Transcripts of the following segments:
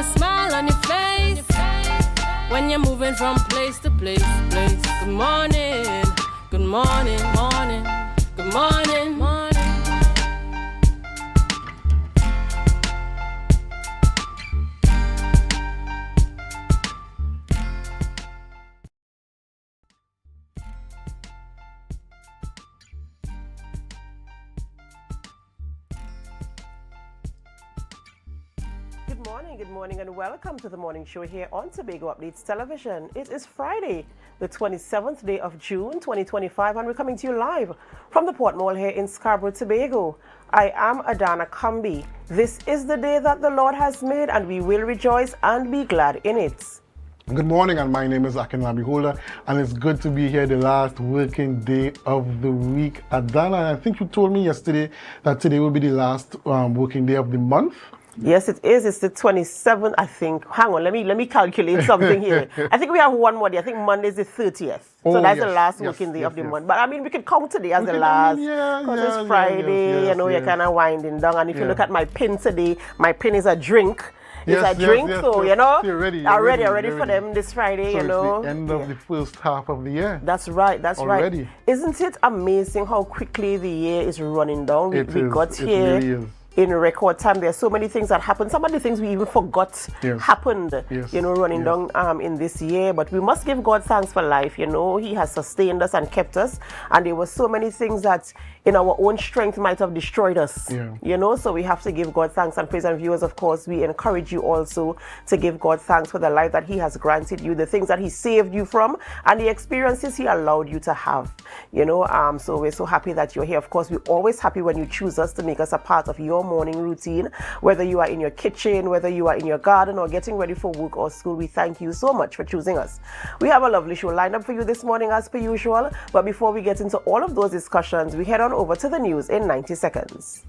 a smile on your face when you're moving from place to place. Good morning, good morning, morning, good morning, morning. Good morning, and welcome to the morning show here on Tobago Updates Television. It is Friday, the 27th day of June, 2025, and we're coming to you live from the Port Mall here in Scarborough, Tobago. I am Adana Kambi. This is the day that the Lord has made, and we will rejoice and be glad in it. Good morning, and my name is Akinlabi Holder, and it's good to be here the last working day of the week. Adana, I think you told me yesterday that today will be the last working day of the month. Yes, it is. It's the 27th, I think. Hang on, let me calculate something here. I think we have one more day. I think Monday is the 30th. So that's the last working day of the month. But I mean, we can count today as the last. Because it's Friday, you're kind of winding down. And if you look at my pin today, my pin is a drink. So you're ready for them this Friday, so it's the end of the first half of the year. That's right, right. Isn't it amazing how quickly the year is running down? We got here. It really is. In record time. There are so many things that happened. Some of the things we even forgot happened, running down in this year. But we must give God thanks for life. He has sustained us and kept us. And there were so many things that in our own strength might have destroyed us. So we have to give God thanks and praise. And viewers, of course, we encourage you also to give God thanks for the life that He has granted you, the things that He saved you from, and the experiences He allowed you to have. So we're so happy that you're here. Of course, we're always happy when you choose us to make us a part of your morning routine, whether you are in your kitchen, whether you are in your garden or getting ready for work or school. We thank you so much for choosing us. We have a lovely show lined up for you this morning as per usual, but before we get into all of those discussions, we head on over to the news in 90 seconds.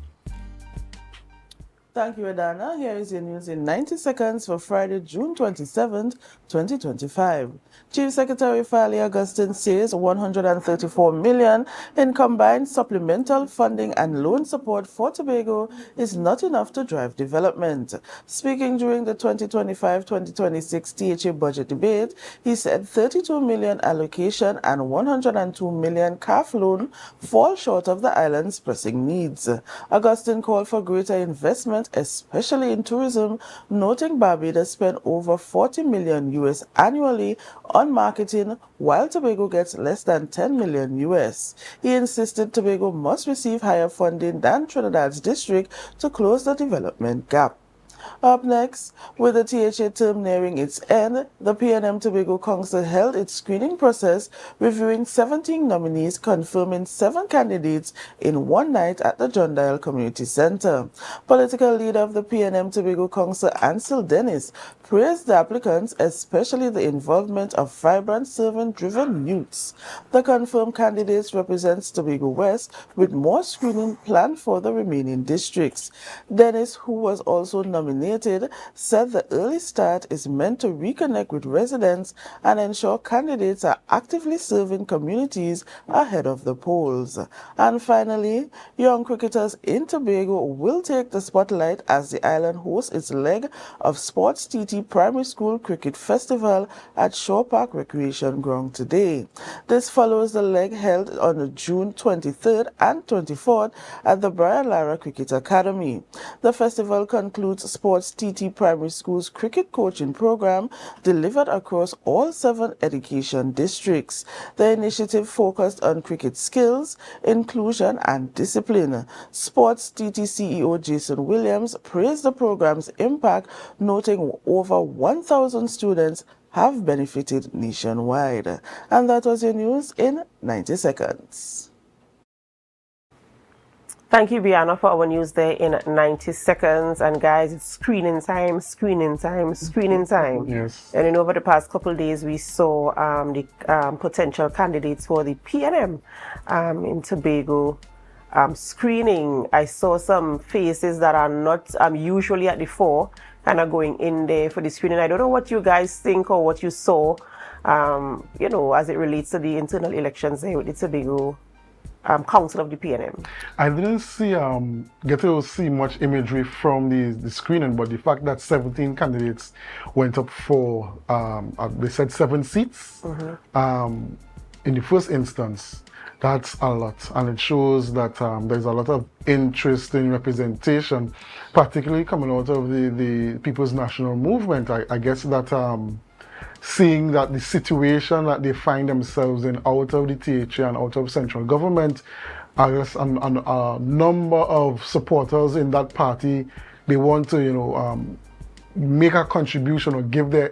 Thank you, Adana. Here is your news in 90 seconds for Friday, June 27th, 2025. Chief Secretary Farley Augustine says $134 million in combined supplemental funding and loan support for Tobago is not enough to drive development. Speaking during the 2025-2026 THA budget debate, he said $32 million allocation and $102 million CAF loan fall short of the island's pressing needs. Augustine called for greater investment, especially in tourism, noting Barbados spent over $40 million US annually on marketing, while Tobago gets less than $10 million US. He insisted Tobago must receive higher funding than Trinidad's district to close the development gap. Up next, with the THA term nearing its end, the PNM Tobago Council held its screening process, reviewing 17 nominees, confirming 7 candidates in one night at the John Dial Community Center. Political leader of the PNM Tobago Council, Ansel Dennis, praised the applicants, especially the involvement of vibrant, servant-driven youths. The confirmed candidates represent Tobago West, with more screening planned for the remaining districts. Dennis, who was also nominated, said the early start is meant to reconnect with residents and ensure candidates are actively serving communities ahead of the polls. And finally, young cricketers in Tobago will take the spotlight as the island hosts its leg of Sports TT Primary School Cricket Festival at Shore Park Recreation Ground today. This follows the leg held on June 23rd and 24th at the Brian Lara Cricket Academy. The festival concludes Sports TT Primary School's cricket coaching program delivered across all 7 education districts. The initiative focused on cricket skills, inclusion and discipline. Sports TT CEO Jason Williams praised the program's impact, noting over 1,000 students have benefited nationwide. And that was your news in 90 seconds. Thank you, Biana, for our news there in 90 seconds. And guys, it's screening time. Yes. And over the past couple of days, we saw the potential candidates for the PNM in Tobago screening. I saw some faces that are not usually at the fore, kind of going in there for the screening. I don't know what you guys think or what you saw, as it relates to the internal elections here with the Tobago council of the PNM? I didn't get to see much imagery from the screening, but the fact that 17 candidates went up for, they said 7 seats in the first instance, that's a lot. And it shows that there's a lot of interest in representation, particularly coming out of the People's National Movement. I guess that seeing that the situation that they find themselves in out of the THA and out of central government, I guess a number of supporters in that party, they want to, make a contribution or give their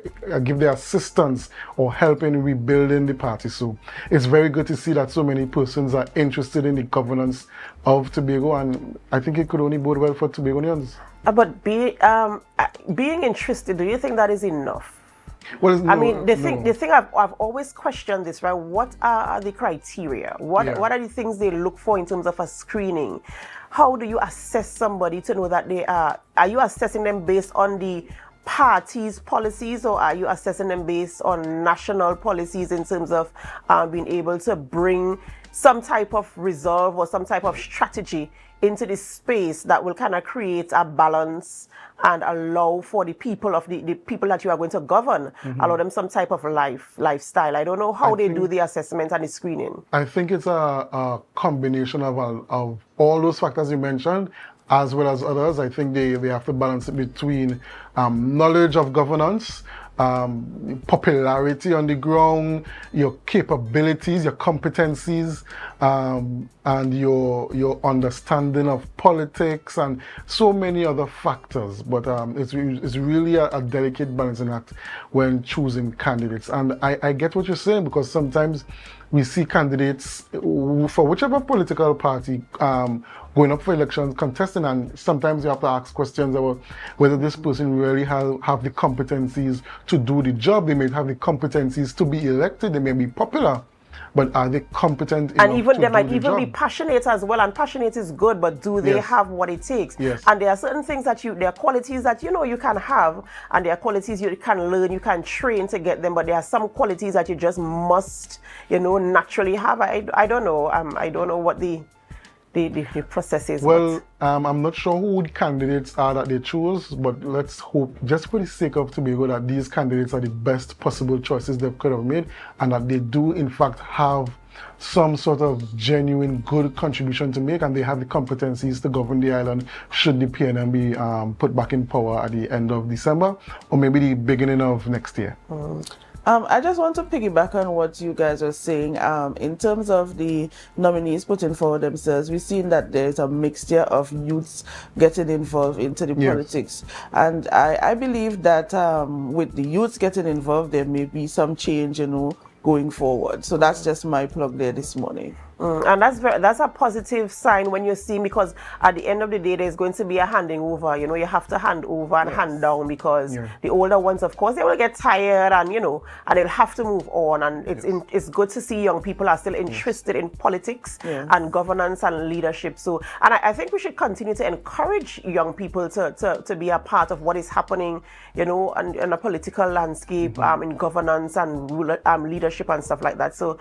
assistance or help in rebuilding the party. So it's very good to see that so many persons are interested in the governance of Tobago, and I think it could only bode well for Tobagonians. But being interested, do you think that is enough? Well, I mean, the thing I've always questioned this, right? What are the criteria? What are the things they look for in terms of a screening? How do you assess somebody to know that they are you assessing them based on the party's policies, or are you assessing them based on national policies in terms of being able to bring some type of resolve or some type of strategy into this space that will kind of create a balance and allow for the people of the people that you are going to govern, allow them some type of lifestyle. I don't know how they do the assessment and the screening. I think it's a combination of all those factors you mentioned, as well as others. I think they have to balance it between knowledge of governance, popularity on the ground, your capabilities, your competencies, and your understanding of politics, and so many other factors. But it's really a delicate balancing act when choosing candidates. And I get what you're saying, because sometimes we see candidates for whichever political party going up for elections, contesting, and sometimes you have to ask questions about whether this person really have the competencies to do the job. They may have the competencies to be elected, they may be popular, but are they competent enough? And even they might even be passionate as well, and passionate is good, but do they have what it takes? Yes. And there are certain things that there are qualities that you can have, and there are qualities you can learn, you can train to get them, but there are some qualities that you just must naturally have. I don't know. I don't know what the process is. Well, I'm not sure who the candidates are that they choose, but let's hope, just for the sake of Tobago, that these candidates are the best possible choices they could have made, and that they do in fact have some sort of genuine good contribution to make, and they have the competencies to govern the island should the PNM be put back in power at the end of December, or maybe the beginning of next year. I just want to piggyback on what you guys are saying. In terms of the nominees putting forward themselves, we've seen that there's a mixture of youths getting involved into the politics. And I believe that with the youths getting involved, there may be some change, going forward. So that's just my plug there this morning. And that's a positive sign when you see, because at the end of the day there's going to be a handing over. You have to hand over and hand down, because the older ones, of course, they will get tired, and and they'll have to move on. And it's good to see young people are still interested in politics and governance and leadership. So, and I think we should continue to encourage young people to be a part of what is happening, in a political landscape, in governance and leadership and stuff like that. So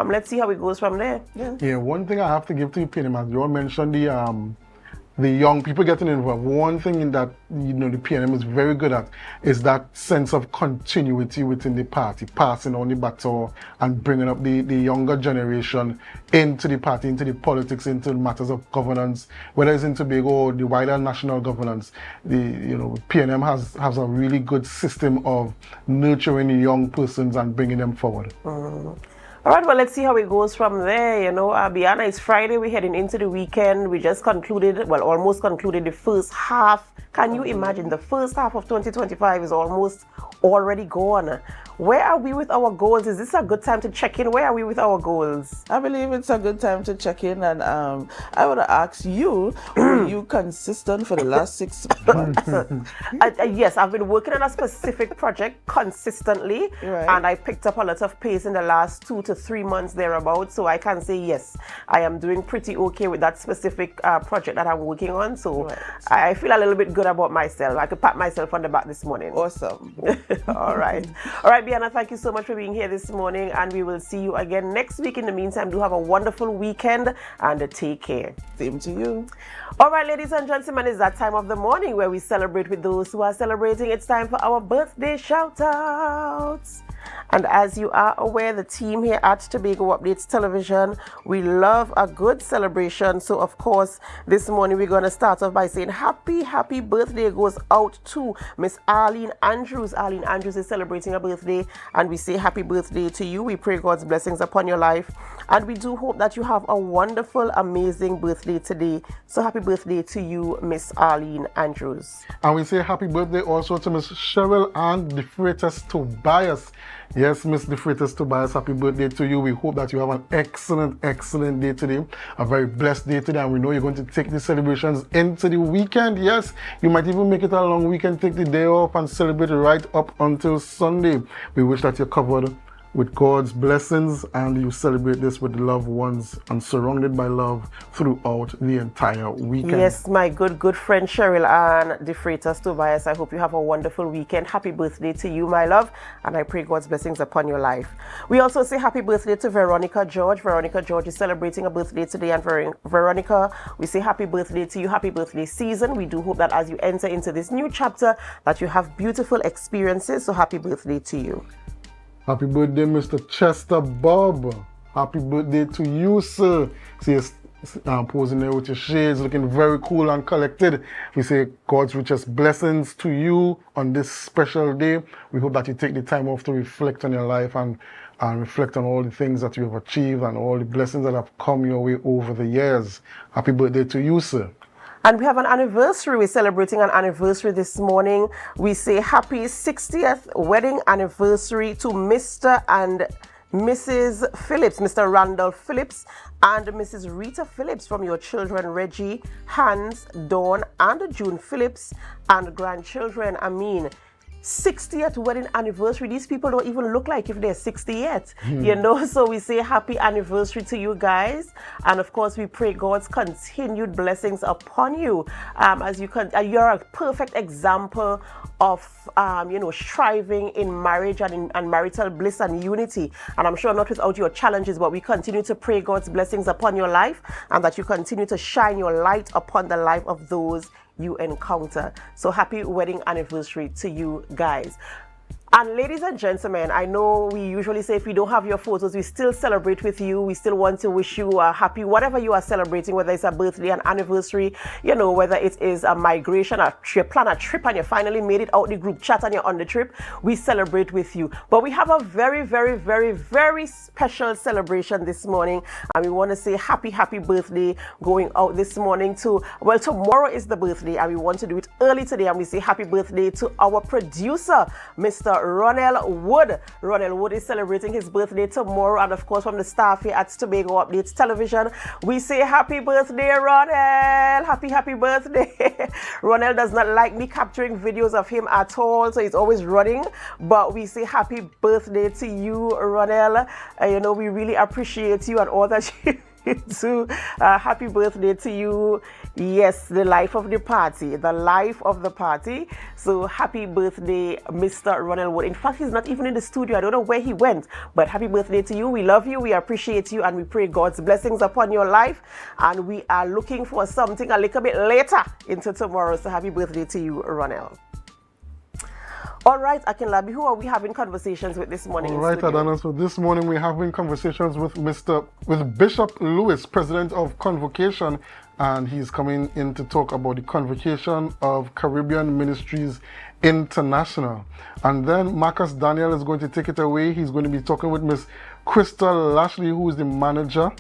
let's see how it goes from there. Yeah, one thing I have to give to you, PNM, as you all mentioned, the young people getting involved. One thing that the PNM is very good at is that sense of continuity within the party, passing on the baton and bringing up the younger generation into the party, into the politics, into matters of governance, whether it's in Tobago or the wider national governance. PNM has a really good system of nurturing the young persons and bringing them forward. All right, well, let's see how it goes from there. Biana, it's Friday. We're heading into the weekend. We just almost concluded the first half. Can you imagine? The first half of 2025 is almost already gone. Where are we with our goals? Is this a good time to check in? Where are we with our goals? I believe it's a good time to check in, and I want to ask you, were you consistent for the last 6 months? Yes, I've been working on a specific project consistently, and I picked up a lot of pace in the last 2 to to 3 months thereabouts. So I can say, yes, I am doing pretty okay with that specific project that I'm working on. So I feel a little bit good about myself. I could pat myself on the back this morning. Awesome. All right. All right, Bianna, thank you so much for being here this morning. And we will see you again next week. In the meantime, do have a wonderful weekend and take care. Same to you. All right, ladies and gentlemen, it's that time of the morning where we celebrate with those who are celebrating. It's time for our birthday shout-outs. And as you are aware, the team here at Tobago Updates Television, we love a good celebration. So, of course, this morning we're going to start off by saying happy birthday goes out to Miss Arlene Andrews. Arlene Andrews is celebrating a birthday, and we say happy birthday to you. We pray God's blessings upon your life, and we do hope that you have a wonderful, amazing birthday today. So, happy birthday to you, Miss Arlene Andrews. And we say happy birthday also to Miss Cheryl Ann DeFreitas Tobias. Yes, Miss DeFreitas Tobias, happy birthday to you. We hope that you have an excellent day today, a very blessed day today, and we know you're going to take the celebrations into the weekend. Yes, you might even make it a long weekend, take the day off and celebrate right up until Sunday. We wish that you're covered with God's blessings and you celebrate this with loved ones and surrounded by love throughout the entire weekend. Yes, my good friend Cheryl Ann DeFreitas Tobias, I hope you have a wonderful weekend. Happy birthday to you, my love, and I pray God's blessings upon your life. We also say happy birthday to Veronica George. Veronica George is celebrating a birthday today, and Veronica, we say happy birthday to you, happy birthday season. We do hope that as you enter into this new chapter that you have beautiful experiences, so happy birthday to you. Happy birthday, Mr. Chester Bob. Happy birthday to you, sir. See you posing there with your shades, looking very cool and collected. We say God's richest blessings to you on this special day. We hope that you take the time off to reflect on your life and reflect on all the things that you have achieved and all the blessings that have come your way over the years. Happy birthday to you, sir. And we have an anniversary. We're celebrating an anniversary this morning. We say happy 60th wedding anniversary to Mr. and Mrs. Phillips, Mr. Randall Phillips and Mrs. Rita Phillips, from your children Reggie, Hans, Dawn and June Phillips, and grandchildren. 60th wedding anniversary. These people don't even look like if they're 60 yet, you know. So we say happy anniversary to you guys, and of course we pray God's continued blessings upon you. As you're a perfect example of striving in marriage and marital bliss and unity. And I'm sure not without your challenges, but we continue to pray God's blessings upon your life, and that you continue to shine your light upon the life of those you encounter. So happy wedding anniversary to you guys. And ladies and gentlemen, I know we usually say if we don't have your photos, we still celebrate with you. We still want to wish you a happy, whatever you are celebrating, whether it's a birthday, an anniversary, whether it is a migration, you plan a trip and you finally made it out the group chat and you're on the trip, we celebrate with you. But we have a very, very, very, very special celebration this morning. And we want to say happy birthday going out this morning to, tomorrow is the birthday and we want to do it early today. And we say happy birthday to our producer, Mr. Ronell Wood. Ronell Wood is celebrating his birthday tomorrow, and of course from the staff here at Tobago Updates Television, we say happy birthday, Ronell. Happy birthday. Ronell does not like me capturing videos of him at all, so he's always running, but we say happy birthday to you, Ronell. We really appreciate you and all that you do. Happy birthday to you. Yes, the life of the party. So happy birthday, Mr. Ronald Wood. In fact, he's not even in the studio. I don't know where he went, but happy birthday to you. We love you, we appreciate you, and we pray God's blessings upon your life. And we are looking for something a little bit later into tomorrow. So happy birthday to you, Ronald. All right, Akinlabi, who are we having conversations with this morning? All right, Adana. So this morning we're having conversations with Bishop Lewis, President of Convocation, and he's coming in to talk about the Convocation of Caribbean Ministries International. And then Marcus Daniel is going to take it away. He's going to be talking with Miss Crystal Lashley, who is the manager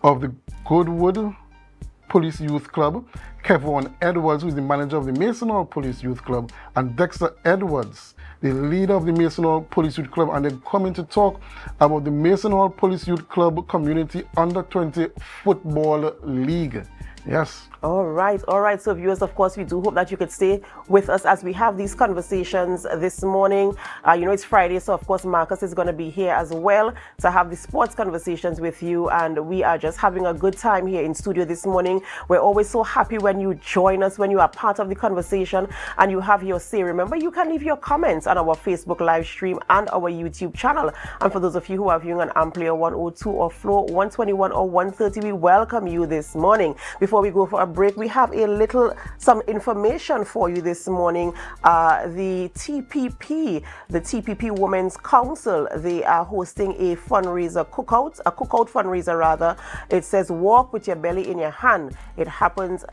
of the Goodwood Police Youth Club, Kevon Edwards, who is the manager of the Mason Hall Police Youth Club, and Dexter Edwards, the leader of the Mason Hall Police Youth Club, and they're coming to talk about the Mason Hall Police Youth Club Community Under-20 Football League. Yes. All right. So viewers, of course, we do hope that you could stay with us as we have these conversations this morning. It's Friday, so of course, Marcus is going to be here as well to have the sports conversations with you. And we are just having a good time here in studio this morning. We're always so happy when you join us, when you are part of the conversation and you have your say. Remember, you can leave your comments on our Facebook live stream and our YouTube channel. And for those of you who are viewing on AMPLIA 102 or Flow 121 or 130, we welcome you this morning. Before we go for a break, we have some information for you this morning. The TPP Women's Council, they are hosting a cookout fundraiser rather. It says walk with your belly in your hand. It happens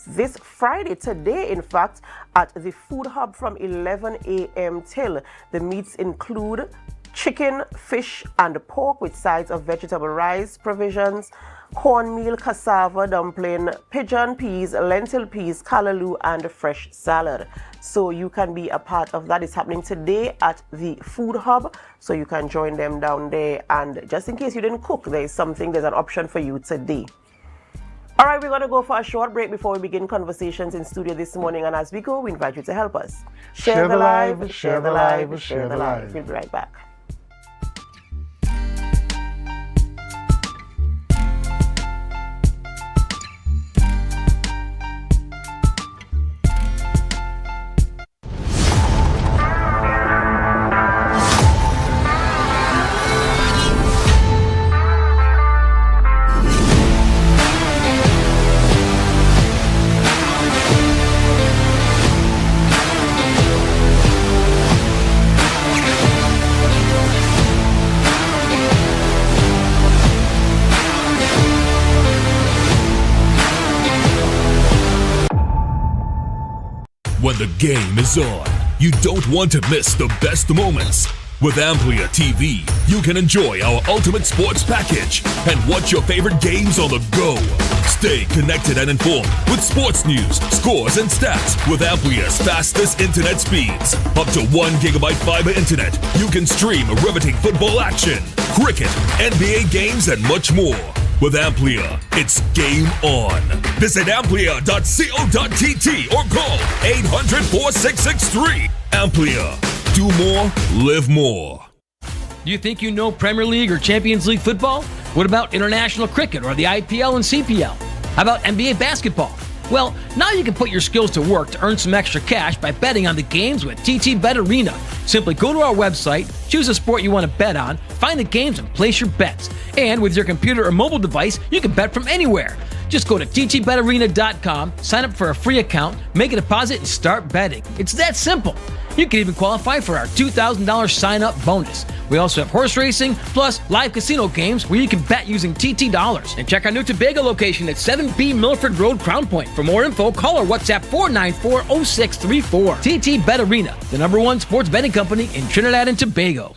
this Friday, today in fact, at the Food Hub from 11 a.m. till. The meats include chicken, fish, and pork with sides of vegetable rice, provisions, cornmeal, cassava, dumpling, pigeon peas, lentil peas, callaloo, and fresh salad. So you can be a part of that. It's happening today at the Food Hub, so you can join them down there. And just in case you didn't cook, there's an option for you today. All right, we're going to go for a short break before we begin conversations in studio this morning. And as we go, we invite you to help us. Share the live, share the live, share the live. We'll be right back. When the game is on, you don't want to miss the best moments. With AMPLIA TV, you can enjoy our ultimate sports package and watch your favorite games on the go. Stay connected and informed with sports news, scores, and stats with AMPLIA's fastest internet speeds. Up to 1 gigabyte fiber internet, you can stream riveting football action, cricket, NBA games, and much more. With AMPLIA, it's game on. Visit amplia.co.tt or call 800-4663. AMPLIA. Do more, live more. You think you know Premier League or Champions League football? What about international cricket or the IPL and CPL? How about NBA basketball? Well, now you can put your skills to work to earn some extra cash by betting on the games with TT Bet Arena. Simply go to our website, choose a sport you want to bet on, find the games, and place your bets. And with your computer or mobile device, you can bet from anywhere. Just go to ttbetarena.com, sign up for a free account, make a deposit, and start betting. It's that simple. You can even qualify for our $2,000 sign-up bonus. We also have horse racing, plus live casino games where you can bet using TT dollars. And check our new Tobago location at 7B Milford Road, Crown Point. For more info, call or WhatsApp 494-0634. TT Bet Arena, the #1 sports betting company in Trinidad and Tobago.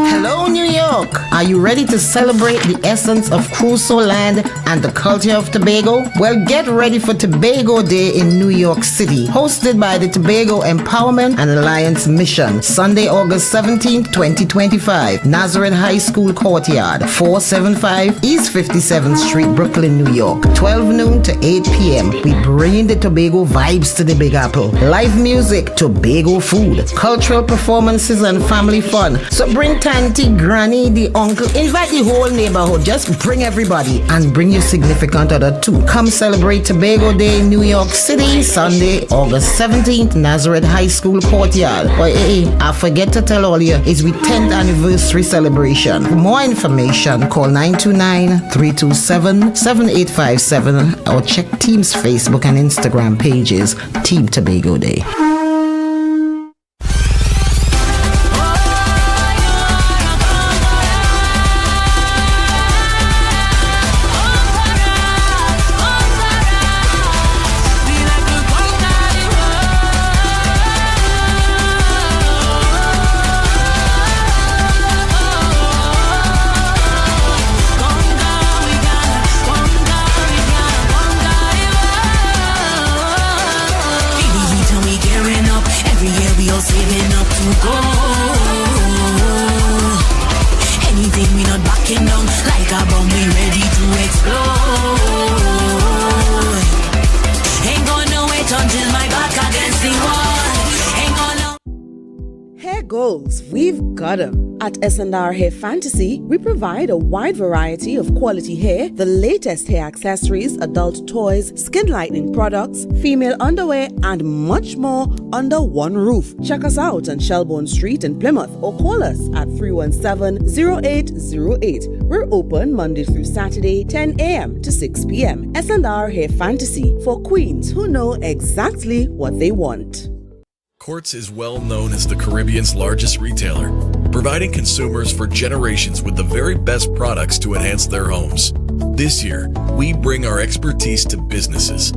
Hello, New York. Are you ready to celebrate the essence of Crusoe land and the culture of Tobago? Well, get ready for Tobago Day in New York City, hosted by the Tobago Empowerment and Alliance Mission. Sunday, August 17th, 2025, Nazareth High School Courtyard, 475 East 57th Street, Brooklyn, New York, 12 noon to 8 p.m. We bring the Tobago vibes to the Big Apple. Live music, Tobago food, cultural performances, and family fun. So bring Tanty, Granny, the uncle, invite the whole neighborhood. Just bring everybody and bring your significant other too. Come celebrate Tobago Day in New York City, Sunday, August 17th, Nazareth High School Courtyard. But I forget to tell all you, it's we 10th anniversary celebration. For more information, call 929-327-7857 or check Team's Facebook and Instagram pages, Team Tobago Day. curls, we've got them. At S&R Hair Fantasy, we provide a wide variety of quality hair, the latest hair accessories, adult toys, skin lightening products, female underwear, and much more under one roof. Check us out on Shelbourne Street in Plymouth or call us at 317-0808. We're open Monday through Saturday, 10 a.m. to 6 p.m. S&R Hair Fantasy for queens who know exactly what they want. Quartz is well known as the Caribbean's largest retailer, providing consumers for generations with the very best products to enhance their homes. This year, we bring our expertise to businesses.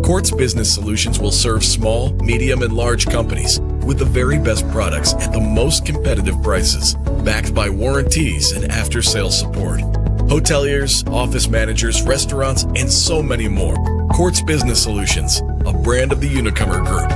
Quartz Business Solutions will serve small, medium, and large companies with the very best products at the most competitive prices, backed by warranties and after-sales support. Hoteliers, office managers, restaurants, and so many more. Quartz Business Solutions, a brand of the Unicomer Group.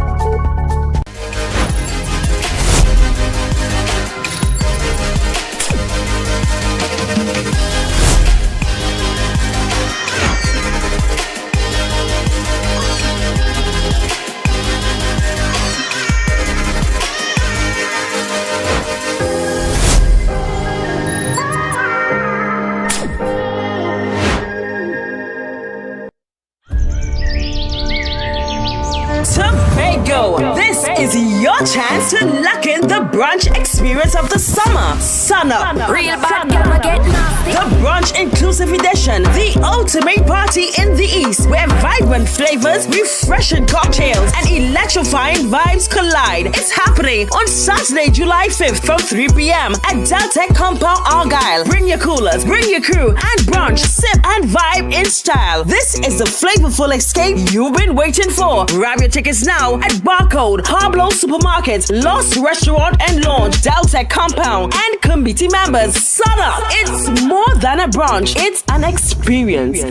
Tobago, this is your chance to lock in the brunch experience of the summer. Sun up. Real bad girl get nasty. The brunch inclusive edition, the ultimate party in the East, where vibrant flavors, refreshing cocktails, and electrifying vibes collide. It's happening on Saturday, July 5th from 3 p.m. at Deltec Compound, Argyle. Bring your coolers, bring your crew, and brunch, sip, and vibe in style. This is the flavorful escape you've been waiting for. Grab your tickets now at Barcode, Pablo Supermarket, Lost Restaurant and Lounge, Deltec Compound, and committee members. Sun up! It's more than a brunch, it's an experience.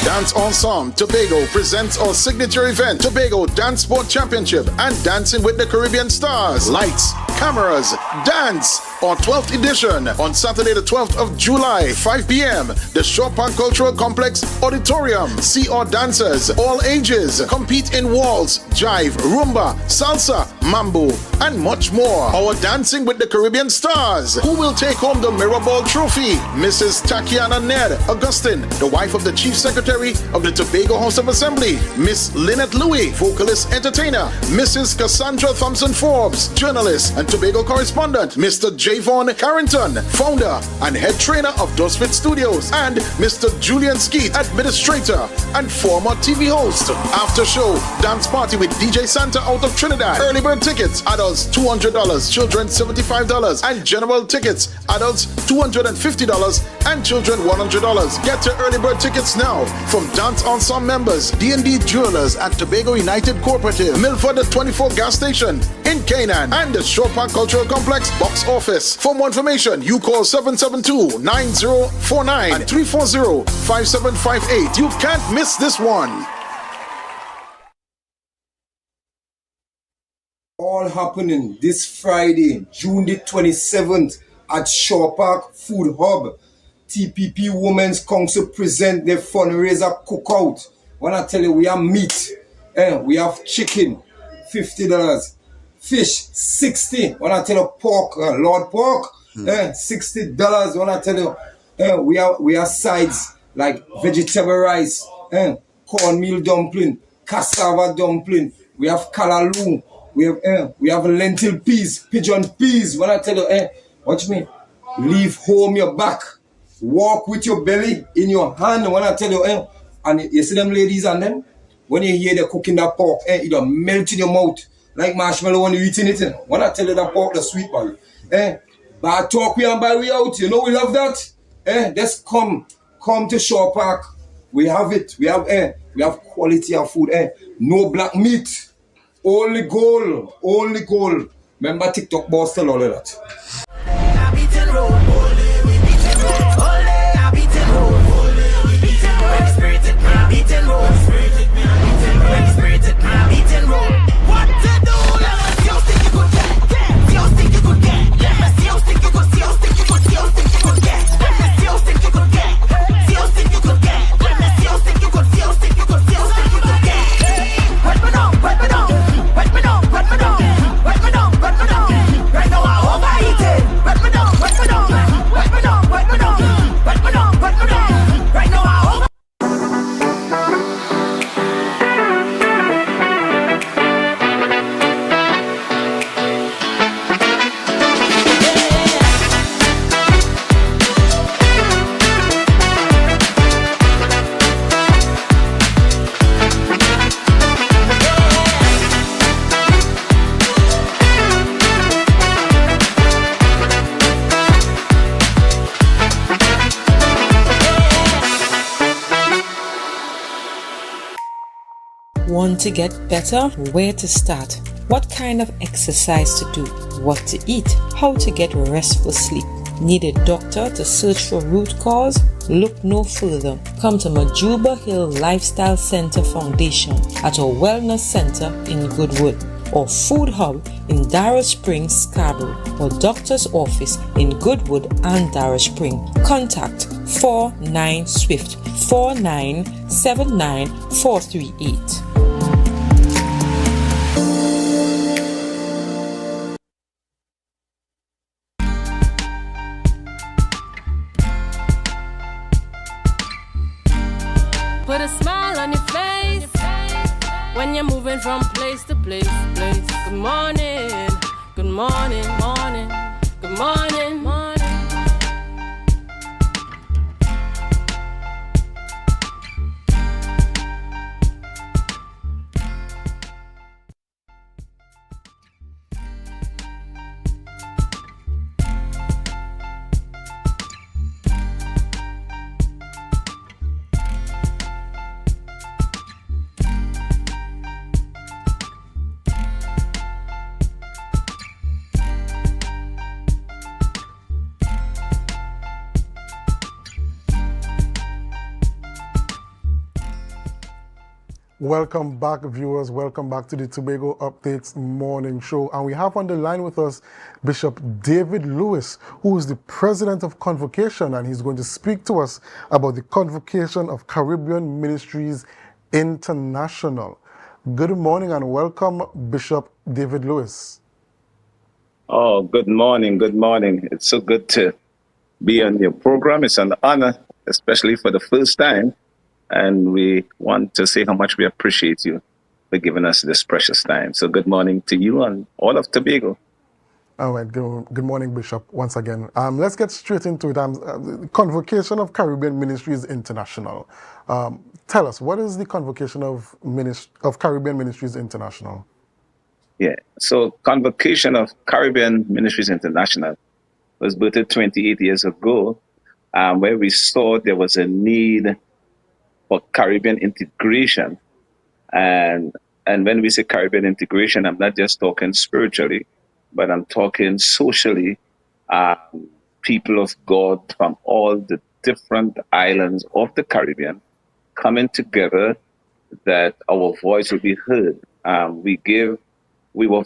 Dance Ensemble Tobago presents our signature event, Tobago Dance Sport Championship and Dancing with the Caribbean Stars. Lights, cameras, dance. Our 12th edition on Saturday the 12th of July, 5 p.m. The Shore Park Cultural Complex Auditorium. See our dancers, all ages, compete in waltz, jive, rumba, salsa, mambo, and much more. Our Dancing with the Caribbean Stars. Who will take home the Mirror Ball Trophy? Mrs. Takiana Ned Augustine, the wife of the Chief Secretary of the Tobago House of Assembly. Miss Lynette Louis, vocalist entertainer. Mrs. Cassandra Thompson Forbes, journalist and Tobago correspondent. Mr. Javon Carrington, founder and head trainer of Dosfit Studios, and Mr. Julian Skeet, administrator and former TV host. After show dance party with DJ Santa out of Trinidad. Early bird tickets, adults $200, children $75, and general tickets, adults $250 and children $100. Get your early bird tickets now from Dance Ensemble members, D&D Jewelers at Tobago United Cooperative, Milford the 24 gas station in Canaan, and the Shore Park Cultural Complex box office. For more information, you call 772-9049 and 340-5758. You can't miss this one. All happening this Friday, June the 27th at Shore Park Food Hub. TPP Women's Council present their fundraiser cookout. When I tell you, we have meat, we have chicken, $50. Fish, $60. When I tell you pork, Lord pork, $60. When I tell you, we have sides like vegetable rice, cornmeal dumpling, cassava dumpling. We have kalaloo. We have lentil peas, pigeon peas. When I tell you, watch me, leave home your back, walk with your belly in your hand. When I tell you, and you see them ladies and them, when you hear them cooking that pork, it'll melt in your mouth like marshmallow when you're eating it. When I tell you that pork, the sweet ball. But talk we and buy we out. You know we love that. Just come to Shore Park. We have it. We have quality of food. No black meat. Only gold. Only gold. Remember TikTok boss tell all of that. Want to get better? Where to start? What kind of exercise to do? What to eat? How to get restful sleep? Need a doctor to search for root cause? Look no further. Come to Majuba Hill Lifestyle Center Foundation at our Wellness Center in Goodwood, or Food Hub in Darrow Springs, Scarborough, or Doctor's Office in Goodwood and Darrow Springs. Contact 49 Swift 4979 438. Put a smile on your face when you're moving from place to place. Good morning, good morning, morning, good morning, morning. Welcome back, viewers. Welcome back to the Tobago Updates Morning Show. And we have on the line with us Bishop David Lewis, who is the president of Convocation, and he's going to speak to us about the Convocation of Caribbean Ministries International. Good morning and welcome, Bishop David Lewis. Oh, good morning. Good morning. It's so good to be on your program. It's an honor, especially for the first time. And we want to say how much we appreciate you for giving us this precious time. So good morning to you and all of Tobago. All right. Good morning, Bishop, once again. Let's get straight into it. Convocation of Caribbean Ministries International. Tell us, what is the Convocation of Caribbean Ministries International? Yeah. So Convocation of Caribbean Ministries International was birthed 28 years ago, where we saw there was a need for Caribbean integration. And when we say Caribbean integration, I'm not just talking spiritually, but I'm talking socially. People of God from all the different islands of the Caribbean coming together, that our voice will be heard. We were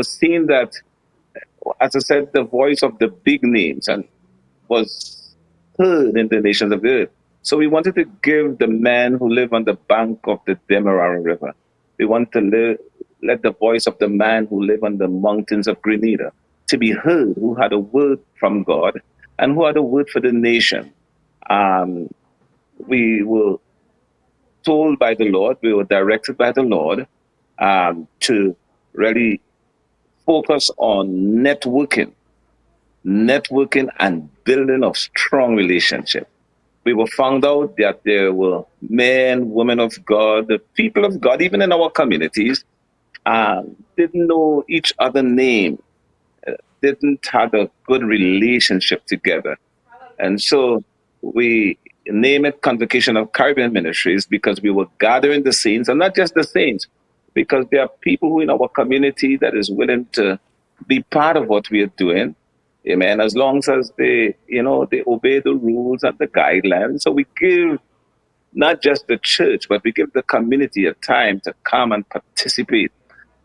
seeing that, as I said, the voice of the big names and was heard in the nations of the earth. So we wanted to give the men who live on the bank of the Demerara River. We want to let the voice of the man who live on the mountains of Grenada to be heard, who had a word from God and who had a word for the nation. We were told by the Lord, we were directed by the Lord to really focus on networking and building of strong relationships. We were found out that there were men, women of God, the people of God, even in our communities, didn't know each other's name, didn't have a good relationship together. And so we named it Convocation of Caribbean Ministries because we were gathering the saints, and not just the saints, because there are people who in our community that is willing to be part of what we are doing. Amen. As long as they obey the rules and the guidelines. So we give not just the church, but we give the community a time to come and participate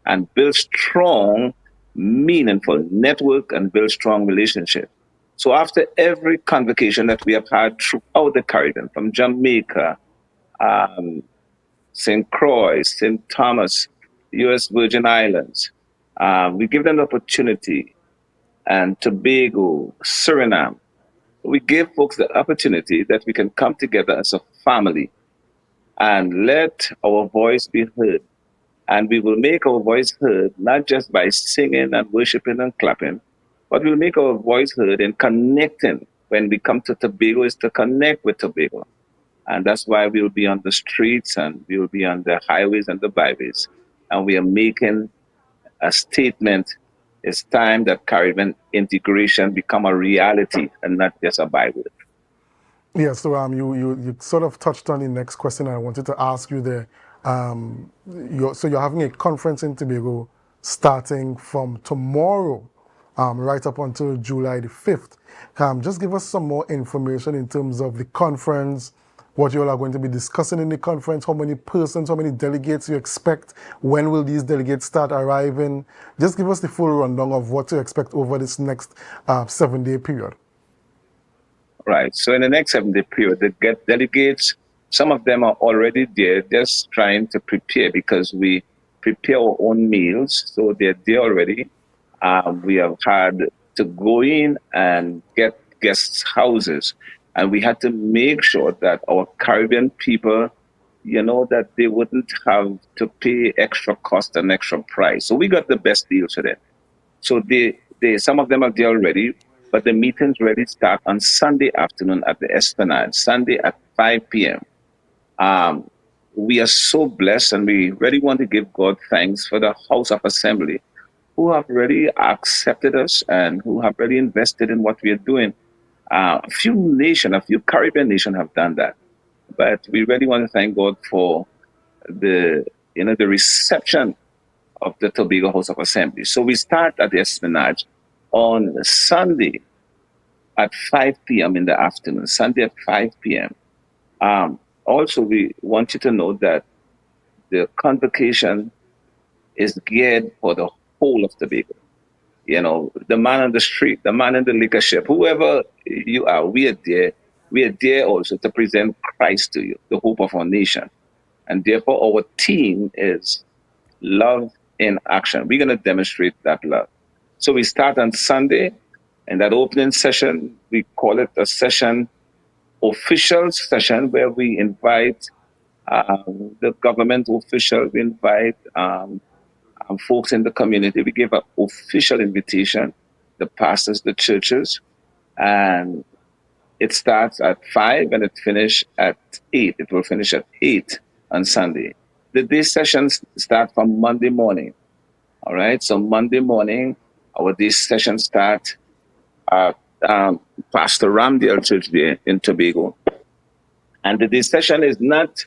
and build strong, meaningful network and build strong relationships. So after every convocation that we have had throughout the Caribbean, from Jamaica, St. Croix, St. Thomas, U.S. Virgin Islands, we give them the opportunity, and Tobago, Suriname. We give folks the opportunity that we can come together as a family and let our voice be heard. And we will make our voice heard not just by singing and worshiping and clapping, but we'll make our voice heard in connecting. When we come to Tobago, is to connect with Tobago. And that's why we'll be on the streets and we'll be on the highways and the byways. And we are making a statement. It's time that Caribbean integration become a reality and not just a byword. Yeah, so you sort of touched on the next question I wanted to ask you there. So you're having a conference in Tobago starting from tomorrow, right up until July the 5th. Just give us some more information in terms of the conference, what you all are going to be discussing in the conference, how many persons, how many delegates you expect, when will these delegates start arriving. Just give us the full rundown of what to expect over this next 7-day period. Right. So in the next 7-day period, they get delegates. Some of them are already there, just trying to prepare because we prepare our own meals. So they're there already. We have had to go in and get guests' houses. And we had to make sure that our Caribbean people, that they wouldn't have to pay extra cost and extra price. So we got the best deals for them. So some of them are there already, but the meetings really start on Sunday afternoon at the Esplanade, Sunday at 5 p.m. We are so blessed, and we really want to give God thanks for the House of Assembly, who have really accepted us and who have really invested in what we are doing. A few Caribbean nations have done that. But we really want to thank God for the reception of the Tobago House of Assembly. So we start at the Esplanade on Sunday at 5 p.m. in the afternoon, Sunday at 5 p.m. Also, we want you to know that the convocation is geared for the whole of Tobago. The man on the street, the man in the liquor shop, whoever you are, we are there. We are there also to present Christ to you, the hope of our nation. And therefore, our theme is love in action. We're going to demonstrate that love. So we start on Sunday, and that opening session, we call it a official session, where we invite the government officials, we invite folks in the community. We give an official invitation, the pastors, the churches, and it starts at 5 and it finishes at 8. It will finish at 8 on Sunday. The day sessions start from Monday morning. All right. So Monday morning, our day sessions start at Pastor Ramdale Church there in Tobago. And the day session is not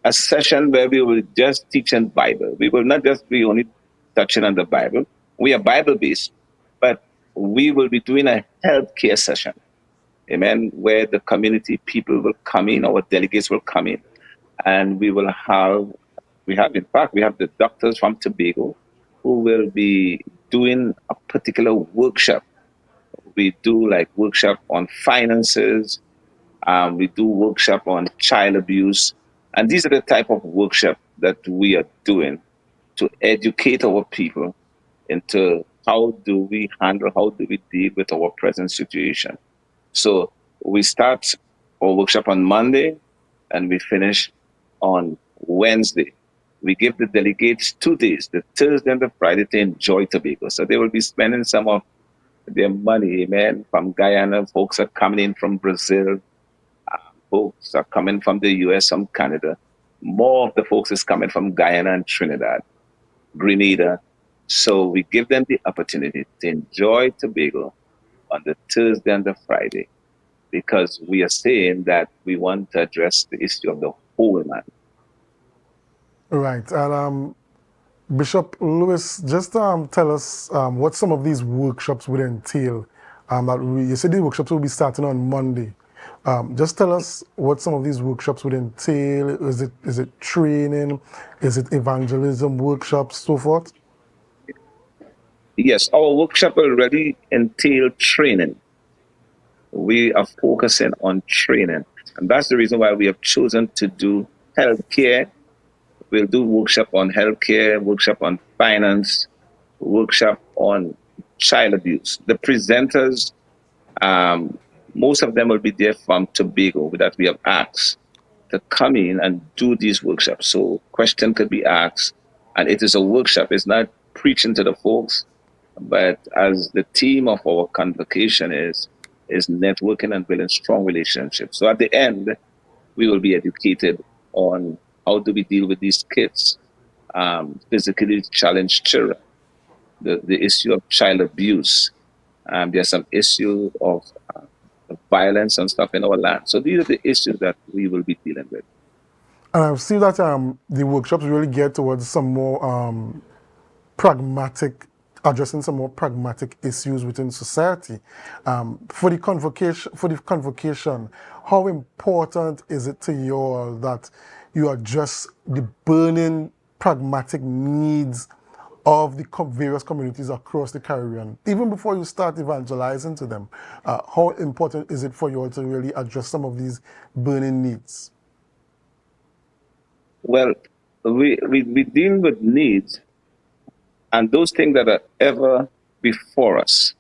a session where we will just teach in Bible. We will not just be only touching on the Bible. We are Bible-based, but we will be doing a healthcare session. Amen. Where the community people will come in, our delegates will come in, and we have the doctors from Tobago who will be doing a particular workshop. We do workshop on finances. We do workshop on child abuse. And these are the type of workshop that we are doing to educate our people into how do we deal with our present situation. So we start our workshop on Monday and we finish on Wednesday. We give the delegates 2 days, the Thursday and the Friday, to enjoy Tobago. So they will be spending some of their money, amen, from Guyana. Folks are coming in from Brazil. Folks are coming from the US, from Canada. More of the folks is coming from Guyana and Trinidad, Grenada. So we give them the opportunity to enjoy Tobago on the Thursday and the Friday, because we are saying that we want to address the issue of the whole man. Right. And Bishop Lewis, just tell us what some of these workshops would entail. You said the workshops will be starting on Monday. Just tell us what some of these workshops would entail. Is it training? Is it evangelism workshops, so forth? Yes, our workshop already entail training. We are focusing on training. And that's the reason why we have chosen to do healthcare. We'll do workshop on healthcare, workshop on finance, workshop on child abuse. The presenters, most of them will be there from Tobago that we have asked to come in and do these workshops. So question could be asked, and it is a workshop. It's not preaching to the folks, but as the theme of our convocation is networking and building strong relationships. So at the end, we will be educated on how do we deal with these kids, physically challenged children, the issue of child abuse. There's some issue of violence and stuff in our land. So these are the issues that we will be dealing with. And I see that the workshops really get towards some more pragmatic, addressing some more pragmatic issues within society. For the convocation, how important is it to you all that you address the burning pragmatic needs of the various communities across the Caribbean, even before you start evangelizing to them? How important is it for you all to really address some of these burning needs? Well, we deal with needs and those things that are ever before us.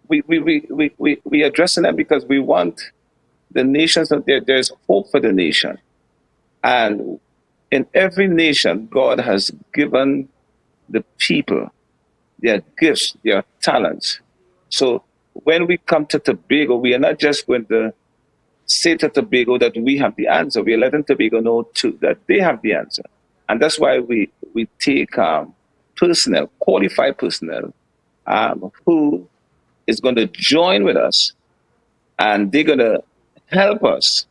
We addressing them because we want the nations, there's hope for the nation. And in every nation, God has given the people their gifts, their talents. So when we come to Tobago, we are not just going to say to Tobago that we have the answer. We are letting Tobago know too that they have the answer. And that's why we take personnel, qualified personnel, who is going to join with us, and they're going to help us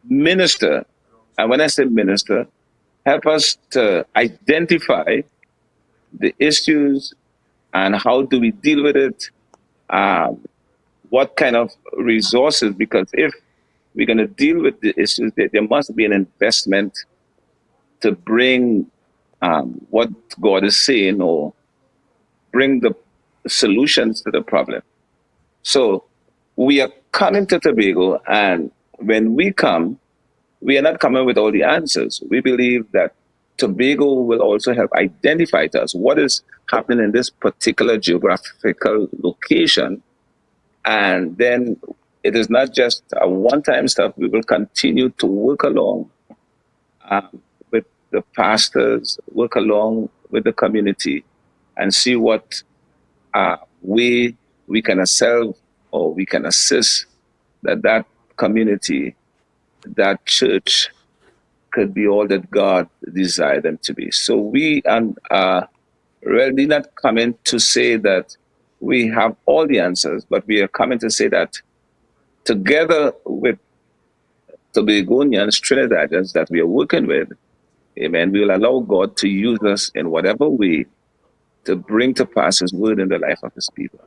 minister. And when I say minister, help us to identify the issues and how do we deal with it, what kind of resources, because if we're going to deal with the issues, there must be an investment to bring what God is saying or bring the solutions to the problem. So we are coming to Tobago, and when we come, we are not coming with all the answers. We believe that Tobago will also help identify to us what is happening in this particular geographical location. And then it is not just a one-time stuff. We will continue to work along with the pastors, work along with the community, and see what way we can serve or we can assist that community, that church could be all that God desired them to be. So we are really not coming to say that we have all the answers, but we are coming to say that together with Tobagonians, Trinidadians that we are working with, amen, we will allow God to use us in whatever way to bring to pass His word in the life of His people.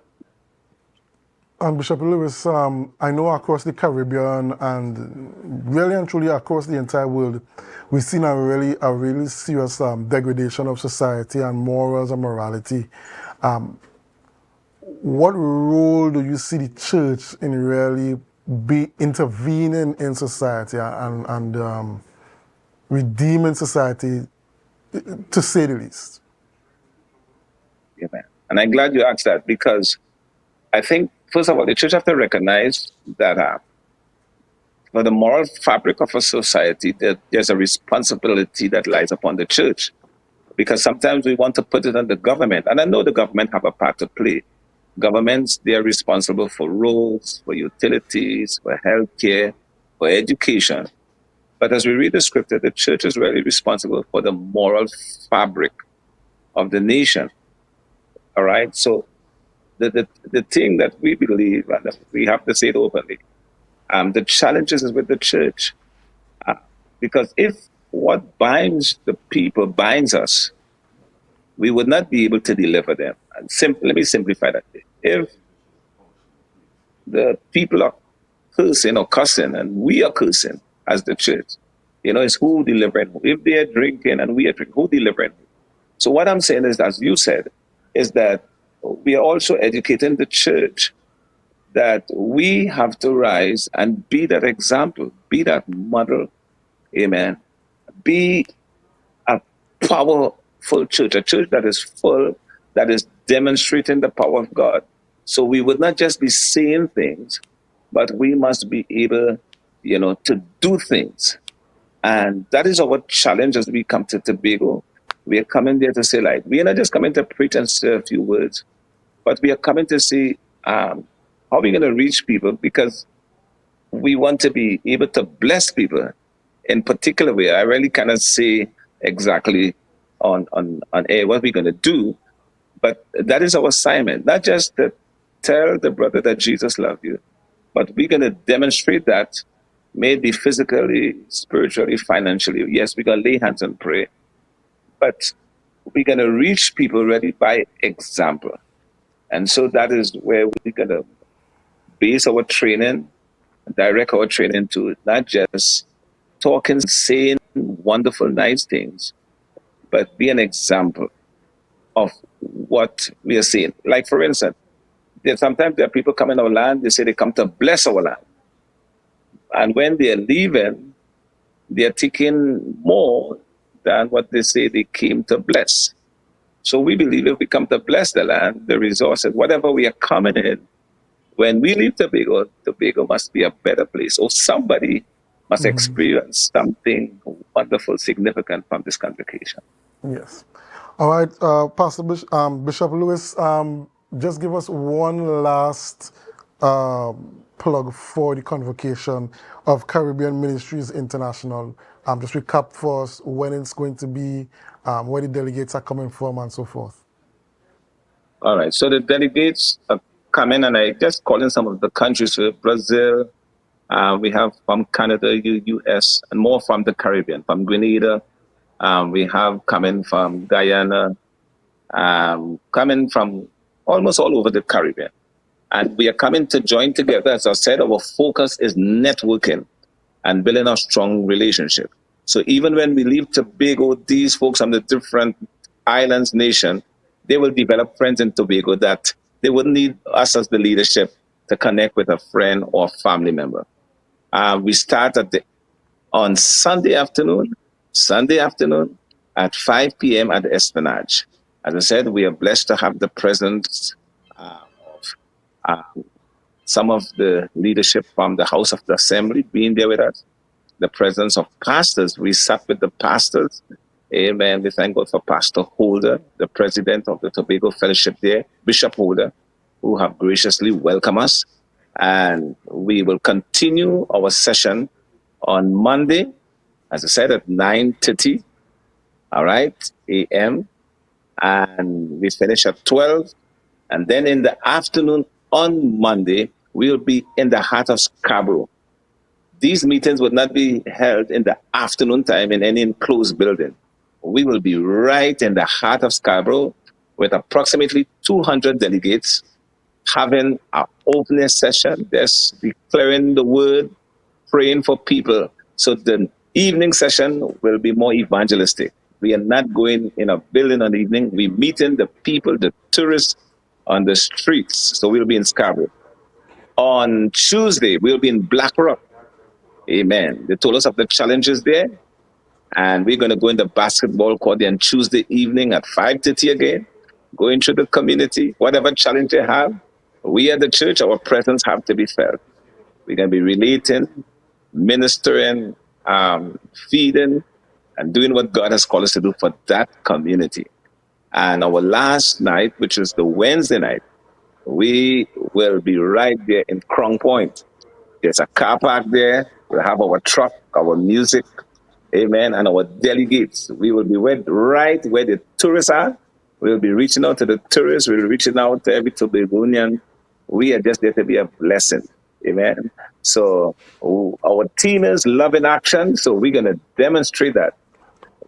And Bishop Lewis, I know across the Caribbean and really and truly across the entire world, we've seen a really serious degradation of society and morals and morality. What role do you see the church in really be intervening in society and redeeming society, to say the least? Yeah, man. And I'm glad you asked that, because I think, first of all, the church have to recognize that for the moral fabric of a society, that there's a responsibility that lies upon the church. Because sometimes we want to put it on the government. And I know the government have a part to play. Governments, they are responsible for roads, for utilities, for healthcare, for education. But as we read the scripture, the church is really responsible for the moral fabric of the nation. All right? So the thing that we believe, and we have to say it openly, the challenges is with the church. Because if what binds the people binds us, we would not be able to deliver them. And let me simplify that. If the people are cursing or cussing, and we are cursing as the church, it's who delivering who. If they are drinking and we are drinking, who delivering who? So what I'm saying is, as you said, is that we are also educating the church that we have to rise and be that example, be that model, amen. Be a powerful church, a church that is full, that is demonstrating the power of God. So we would not just be saying things, but we must be able, to do things. And that is our challenge as we come to Tobago. We are coming there to say, we are not just coming to preach and say a few words, but we are coming to see how we're going to reach people, because we want to be able to bless people in particular way. I really cannot say exactly on air what we're going to do, but that is our assignment. Not just to tell the brother that Jesus loves you, but we're going to demonstrate that may it be physically, spiritually, financially. Yes, we're going to lay hands and pray, but we're going to reach people ready by example. And so that is where we're going to base our training, direct our training to not just talking, saying wonderful, nice things, but be an example of what we are saying. Like, for instance, sometimes there are people coming to our land, they say they come to bless our land. And when they're leaving, they're taking more than what they say they came to bless. So we believe if we come to bless the land, the resources, whatever we are coming in, when we leave Tobago, Tobago must be a better place. Or somebody must experience something wonderful, significant from this convocation. Yes. All right, Pastor Bishop Lewis, just give us one last plug for the convocation of Caribbean Ministries International. Just recap for us when it's going to be, where the delegates are coming from, and so forth. All right, so the delegates are coming, and I just call in some of the countries, Brazil, we have from Canada, US, and more from the Caribbean, from Grenada. We have coming from Guyana, coming from almost all over the Caribbean. And we are coming to join together. As I said, our focus is networking and building a strong relationship. So even when we leave Tobago, these folks from the different islands, nation, they will develop friends in Tobago that they wouldn't need us as the leadership to connect with a friend or family member. We start on Sunday afternoon at 5 p.m. at the Esplanade. As I said, we are blessed to have the presence of some of the leadership from the House of the Assembly being there with us. The presence of pastors. We sat with the pastors. Amen. We thank God for Pastor Holder, the president of the Tobago Fellowship there, Bishop Holder, who have graciously welcomed us. And we will continue our session on Monday, as I said, at 9:30, all right, a.m. And we finish at 12. And then in the afternoon on Monday, we'll be in the heart of Scarborough. These meetings would not be held in the afternoon time in any enclosed building. We will be right in the heart of Scarborough with approximately 200 delegates having our opening session, just declaring the word, praying for people. So the evening session will be more evangelistic. We are not going in a building on the evening. We're meeting the people, the tourists on the streets. So we'll be in Scarborough. On Tuesday, we'll be in Black Rock. Amen. They told us of the challenges there. And we're going to go in the basketball court on Tuesday evening at 5:30 again, going through the community. Whatever challenge they have, we at the church, our presence have to be felt. We're going to be relating, ministering, feeding, and doing what God has called us to do for that community. And our last night, which is the Wednesday night, we will be right there in Crown Point. There's a car park there. We'll have our truck, our music, amen, and our delegates. We will be right where the tourists are. We'll be reaching out to the tourists. We'll be reaching out to every Tobagonian. We are just there to be a blessing, amen. So our team is love in action, so we're going to demonstrate that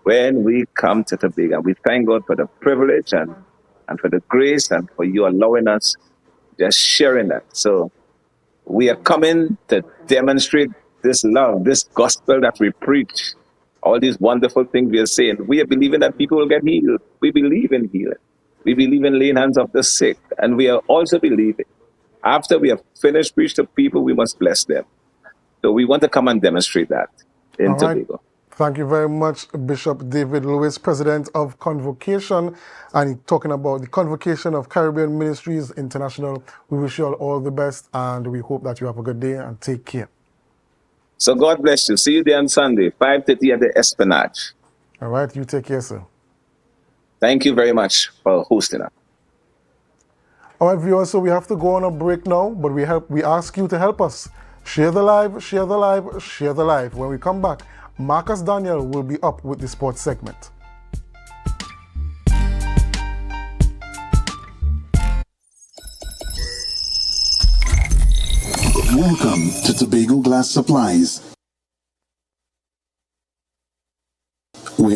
when we come to Tobago. We thank God for the privilege and for the grace and for you allowing us just sharing that. So we are coming to demonstrate this love, this gospel that we preach, all these wonderful things we are saying. We are believing that people will get healed. We believe in healing. We believe in laying hands of the sick. And we are also believing after we have finished preaching to people, we must bless them. So we want to come and demonstrate that in Tobago. Thank you very much, Bishop David Lewis, President of Convocation, and talking about the Convocation of Caribbean Ministries International. We wish you all the best, and we hope that you have a good day and take care. So God bless you. See you there on Sunday, 5:30 at the Esplanade. All right, you take care, sir. Thank you very much for hosting us. All right, viewers, so we have to go on a break now, but we ask you to help us. Share the live, share the live, share the live. When we come back, Marcus Daniel will be up with the sports segment. Welcome to Tobago Glass Supplies.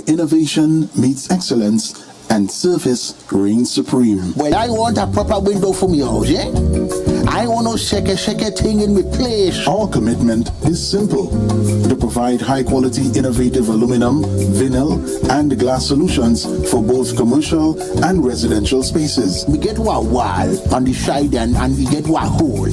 innovation meets excellence and service reigns supreme. Well, I want a proper window for me house, yeah? I want no shake thing in my place. Our commitment is simple: to provide high-quality, innovative aluminum, vinyl, and glass solutions for both commercial and residential spaces. We get one wall on the side and we get one hole.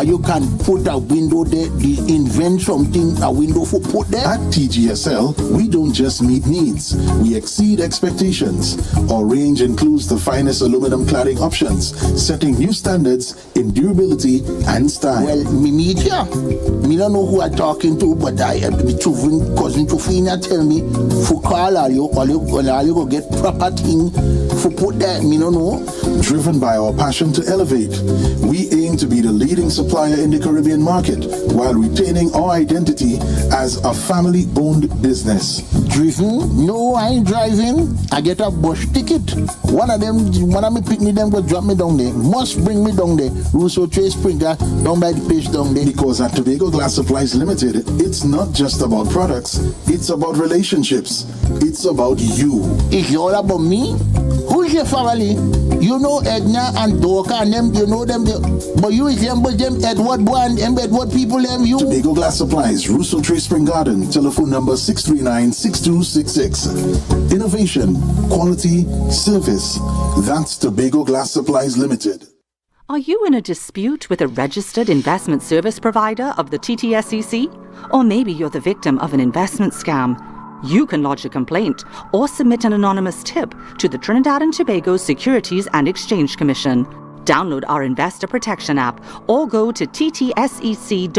You can put a window there, invent something, a window for put there. At TGSL, we don't just meet needs, we exceed expectations. Our range includes the finest aluminum cladding options, setting new standards in durability and style. Well, me meet ya. Me don't know who I'm talking to, but my cousin Tofina tell me for call all you go get proper thing for put there. Me don't know. Driven by our passion to elevate, we aim to be the leading supplier in the Caribbean market while retaining our identity as a family-owned business. Driven? No, I ain't driving. I get a bus ticket. One of me pick me them go drop me down there. Must bring me down there. Russo Trace Springer down by the place down there. Because at Tobago Glass Supplies Limited, it's not just about products, it's about relationships. It's about you. It's all about me? Who's your family? You know Edna and Dorka and them, you know them, but you resemble them Edward boy and Edward people them you. Tobago Glass Supplies, Russo Trace Spring Garden, telephone number 639-6266. Innovation, quality, service. That's Tobago Glass Supplies Limited. Are you in a dispute with a registered investment service provider of the TTSEC? Or maybe you're the victim of an investment scam? You can lodge a complaint or submit an anonymous tip to the Trinidad and Tobago Securities and Exchange Commission. Download our Investor Protection app or go to ttsec.org.tt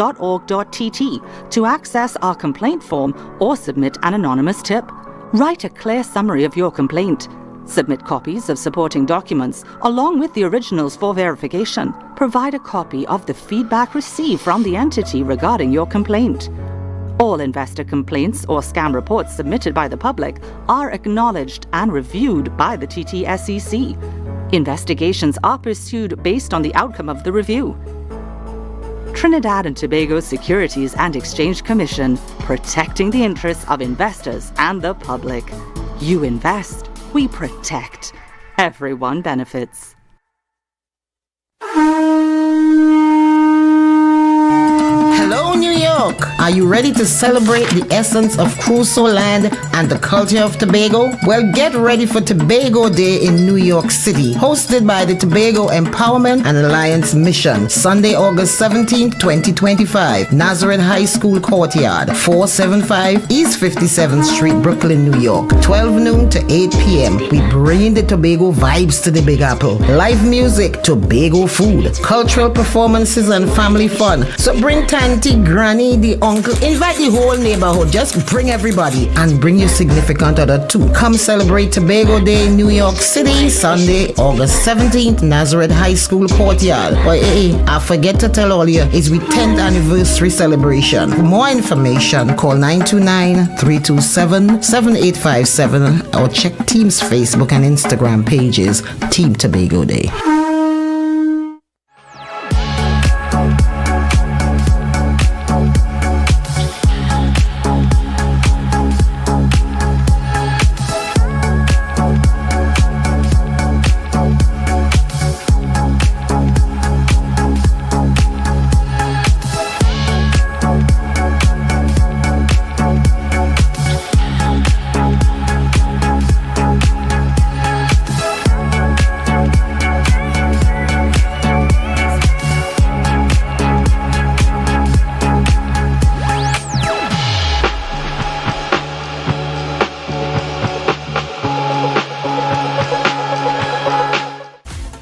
to access our complaint form or submit an anonymous tip. Write a clear summary of your complaint. Submit copies of supporting documents along with the originals for verification. Provide a copy of the feedback received from the entity regarding your complaint. All investor complaints or scam reports submitted by the public are acknowledged and reviewed by the TTSEC. Investigations are pursued based on the outcome of the review. Trinidad and Tobago Securities and Exchange Commission, protecting the interests of investors and the public. You invest, we protect. Everyone benefits. Hello, New York. Are you ready to celebrate the essence of Crusoe land and the culture of Tobago? Well, get ready for Tobago Day in New York City, hosted by the Tobago Empowerment and Alliance Mission, Sunday, August 17, 2025, Nazareth High School Courtyard, 475 East 57th Street, Brooklyn, New York, 12 noon to 8 p.m. We bring the Tobago vibes to the Big Apple. Live music, Tobago food, cultural performances, and family fun. So bring Tanty, Granny, the uncle, invite the whole neighborhood. Just bring everybody and bring your significant other too. Come celebrate Tobago Day in New York City, Sunday, August 17th, Nazareth High School Courtyard. Oh, hey, I forget to tell all you, it's with 10th anniversary celebration. For more information, call 929-327-7857 or check Team's Facebook and Instagram pages, Team Tobago Day.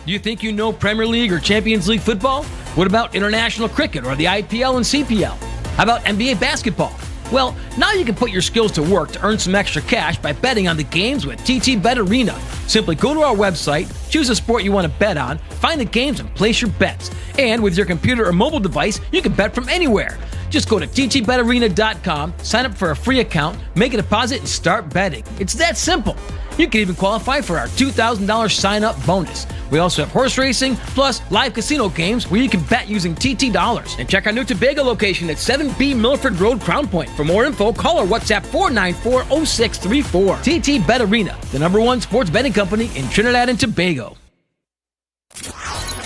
You think you know Premier League or Champions League football? What about international cricket or the IPL and CPL? How about NBA basketball? Well, now you can put your skills to work to earn some extra cash by betting on the games with TT Bet Arena. Simply go to our website, choose a sport you want to bet on, find the games, and place your bets. And with your computer or mobile device, you can bet from anywhere. Just go to ttbetarena.com, sign up for a free account, make a deposit, and start betting. It's that simple. You can even qualify for our $2,000 sign-up bonus. We also have horse racing, plus live casino games where you can bet using TT dollars. And check our new Tobago location at 7B Milford Road, Crown Point. For more info, call or WhatsApp 494-0634. TT Bet Arena, the #1 sports betting company in Trinidad and Tobago.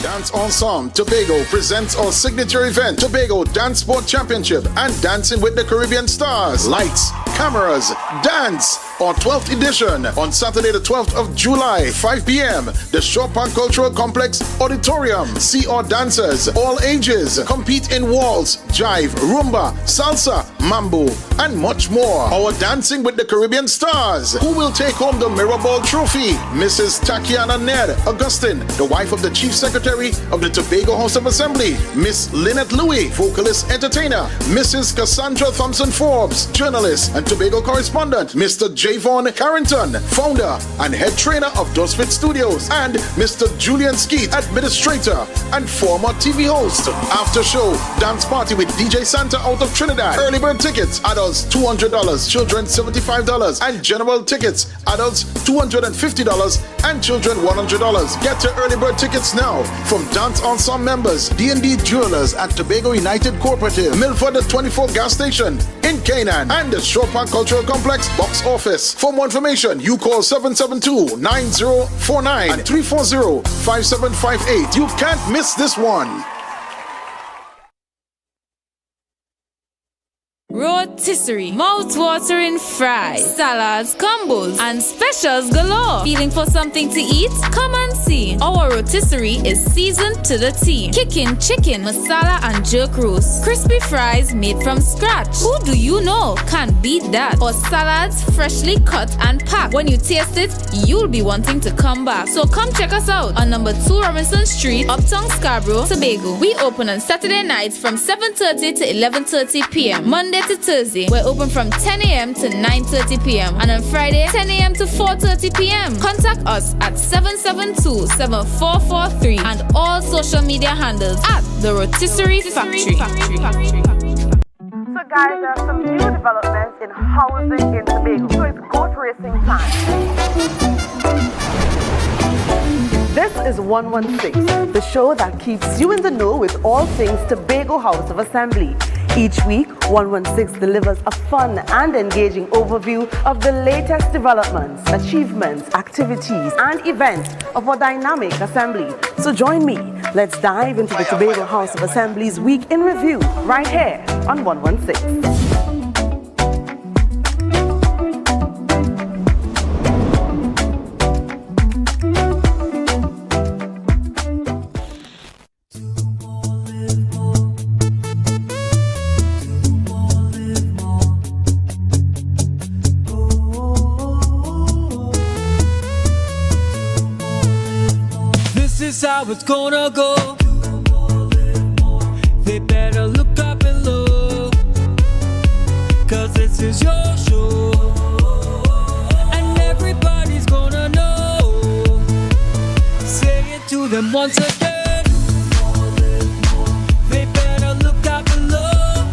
Dance Ensemble Tobago presents our signature event, Tobago Dance Sport Championship and Dancing with the Caribbean Stars. Lights, cameras, dance. Our 12th edition on Saturday the 12th of July, 5 p.m. The Shore Park Cultural Complex Auditorium. See our dancers, all ages, compete in waltz, jive, rumba, salsa, mambo, and much more. Our Dancing with the Caribbean Stars. Who will take home the Mirrorball Trophy? Mrs. Takiana Ned Augustine, the wife of the Chief Secretary of the Tobago House of Assembly. Miss Lynette Louis, vocalist entertainer. Mrs. Cassandra Thompson Forbes, journalist and Tobago correspondent. Mr. Javon Carrington, founder and head trainer of Dosfit Studios, and Mr. Julian Skeet, administrator and former TV host. After show dance party with DJ Santa out of Trinidad. Early bird tickets, adults $200, children $75, and general tickets, adults $250 and children $100. Get your early bird tickets now from Dance Ensemble members, D&D Jewelers at Tobago United Cooperative, Milford the 24 gas station in Canaan, and the Shore Park Cultural Complex box office. For more information, you call 772-9049 and 340-5758. You can't miss this one. Rotisserie, mouth-watering fries, salads, combos, and specials galore. Feeling for something to eat? Come and see. Our rotisserie is seasoned to the T. Kicking chicken, masala, and jerk roast. Crispy fries made from scratch. Who do you know can beat that? Or salads freshly cut and packed. When you taste it, you'll be wanting to come back. So come check us out on number 2 Robinson Street, Uptown Scarborough, Tobago. We open on Saturday nights from 7:30 to 11:30 p.m. Monday to Thursday, we're open from 10 a.m. to 9:30 p.m. and on Friday, 10 a.m. to 4:30 p.m. Contact us at 772-7443 and all social media handles at The Rotisserie Factory. So guys, there are some new developments in housing in Tobago. So it's goat racing time. This is 116, the show that keeps you in the know with all things Tobago House of Assembly. Each week, 116 delivers a fun and engaging overview of the latest developments, achievements, activities, and events of our dynamic assembly. So join me. Let's dive into the Tobago House of Assembly's Week in Review right here on 116. How it's gonna go. They better look up below, 'cause this is your show, and everybody's gonna know. Say it to them once again. They better look up below.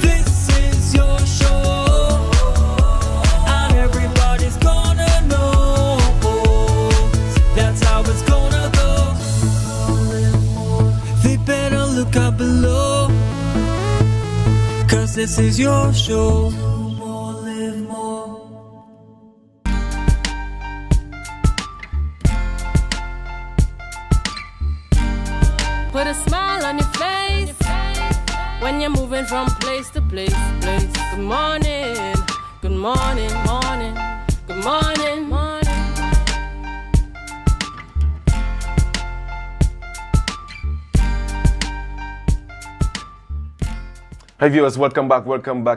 This is your show, and everybody's gonna know. That's how it's gonna. Look up below, 'cause this is your show. Live more. Put a smile on your face when you're moving from place to place. Good morning, good morning, morning, good morning, morning. Hi viewers, welcome back,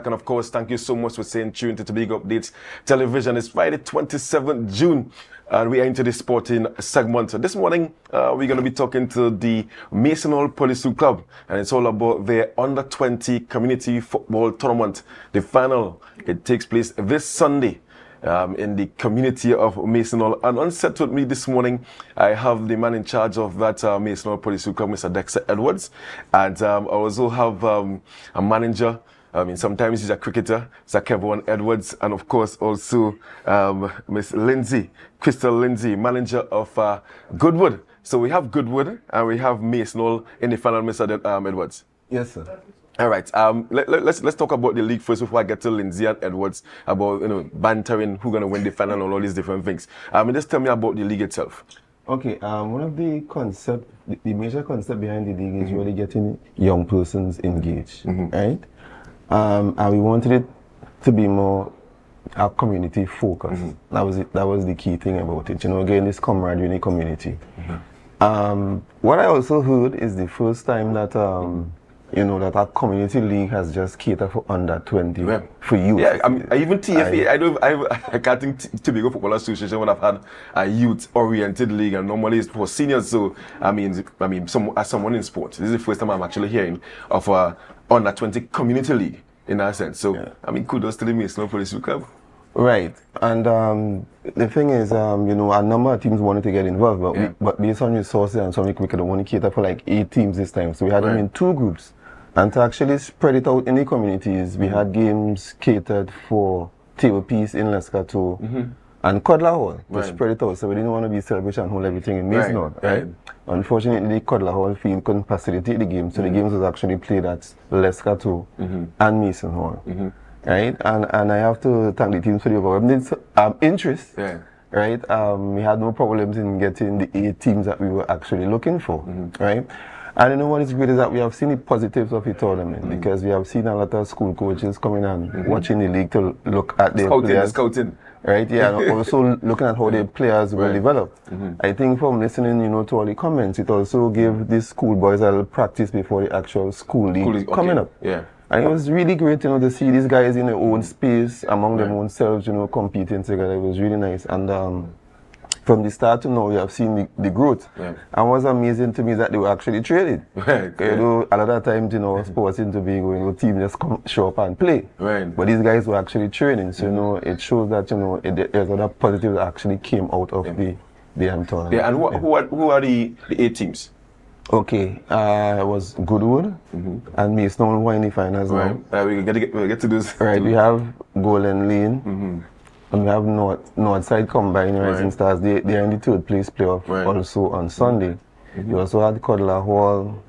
and of course, thank you so much for staying tuned to Tobago Updates Television. It's Friday, 27th June, and we are into the sporting segment. So this morning, we're going to be talking to the Mason Hall Police Club, and it's all about their Under-20 Community Football Tournament. The final, it takes place this Sunday, in the community of Mason Hall. And on set with me this morning, I have the man in charge of that Mason Hall Police Recruit, Mr. Dexter Edwards. And I also have a manager. I mean, sometimes he's a cricketer, Sir Kevin Edwards, and of course also Miss Lindsay, Crystal Lindsay, manager of Goodwood. So we have Goodwood and we have Mason Hall in the final, Mr. Edwards. Yes, sir. All right. Let's talk about the league first before I get to Lindsay and Edwards about bantering who's gonna win the final and all these different things. Just tell me about the league itself. Okay. One of the the major concept behind the league is really getting young persons engaged, right? And we wanted it to be more community focused. That was the key thing about it. Again, this camaraderie in the community. What I also heard is the first time that that our community league has just catered for under 20 for youth. Yeah, even TFA. I can't think Tobago Football Association would have had a youth-oriented league, and normally it's for seniors. So as someone in sports, this is the first time I'm actually hearing of a under 20 community league in that sense. So kudos to the Mason Hall Police Club. Right, and the thing is, a number of teams wanted to get involved, but based on resources and something, we could only cater for like 8 teams this time. So we had them in 2 groups, and to actually spread it out in the communities, we had games catered for table piece in Lescato and Codler Hall to spread it out. So we didn't want to be celebration and hold everything in Mason Hall, right? Unfortunately, Codler Hall field couldn't facilitate the game, so the games was actually played at Lescato and Mason Hall. Right, and I have to thank the teams for the overwhelming interest. Right, we had no problems in getting the 8 teams that we were actually looking for. Right, and what is great is that we have seen the positives of the tournament because we have seen a lot of school coaches coming and watching the league to look at their players. Scouting. Right, yeah, and also looking at how their players will develop. I think from listening, to all the comments, it also gave these schoolboys a little practice before the actual school league coming up. Yeah. And it was really great, to see these guys in their own space, among their own selves, competing together. It was really nice. And from the start to now, we have seen the growth. And what's amazing to me is that they were actually training. A lot of times, sports in Tobago, team just show up and play. But these guys were actually training. So, it shows that, there's other positives that actually came out of the tournament. Yeah, and who are the 8 teams? Okay, it was Goodwood and Mason Hall in the finals now. We'll get to this. Right, we have Golden Lane and we have Northside Combined Rising Stars. They are in the 3rd place playoff also on Sunday. We also had Codler Hall.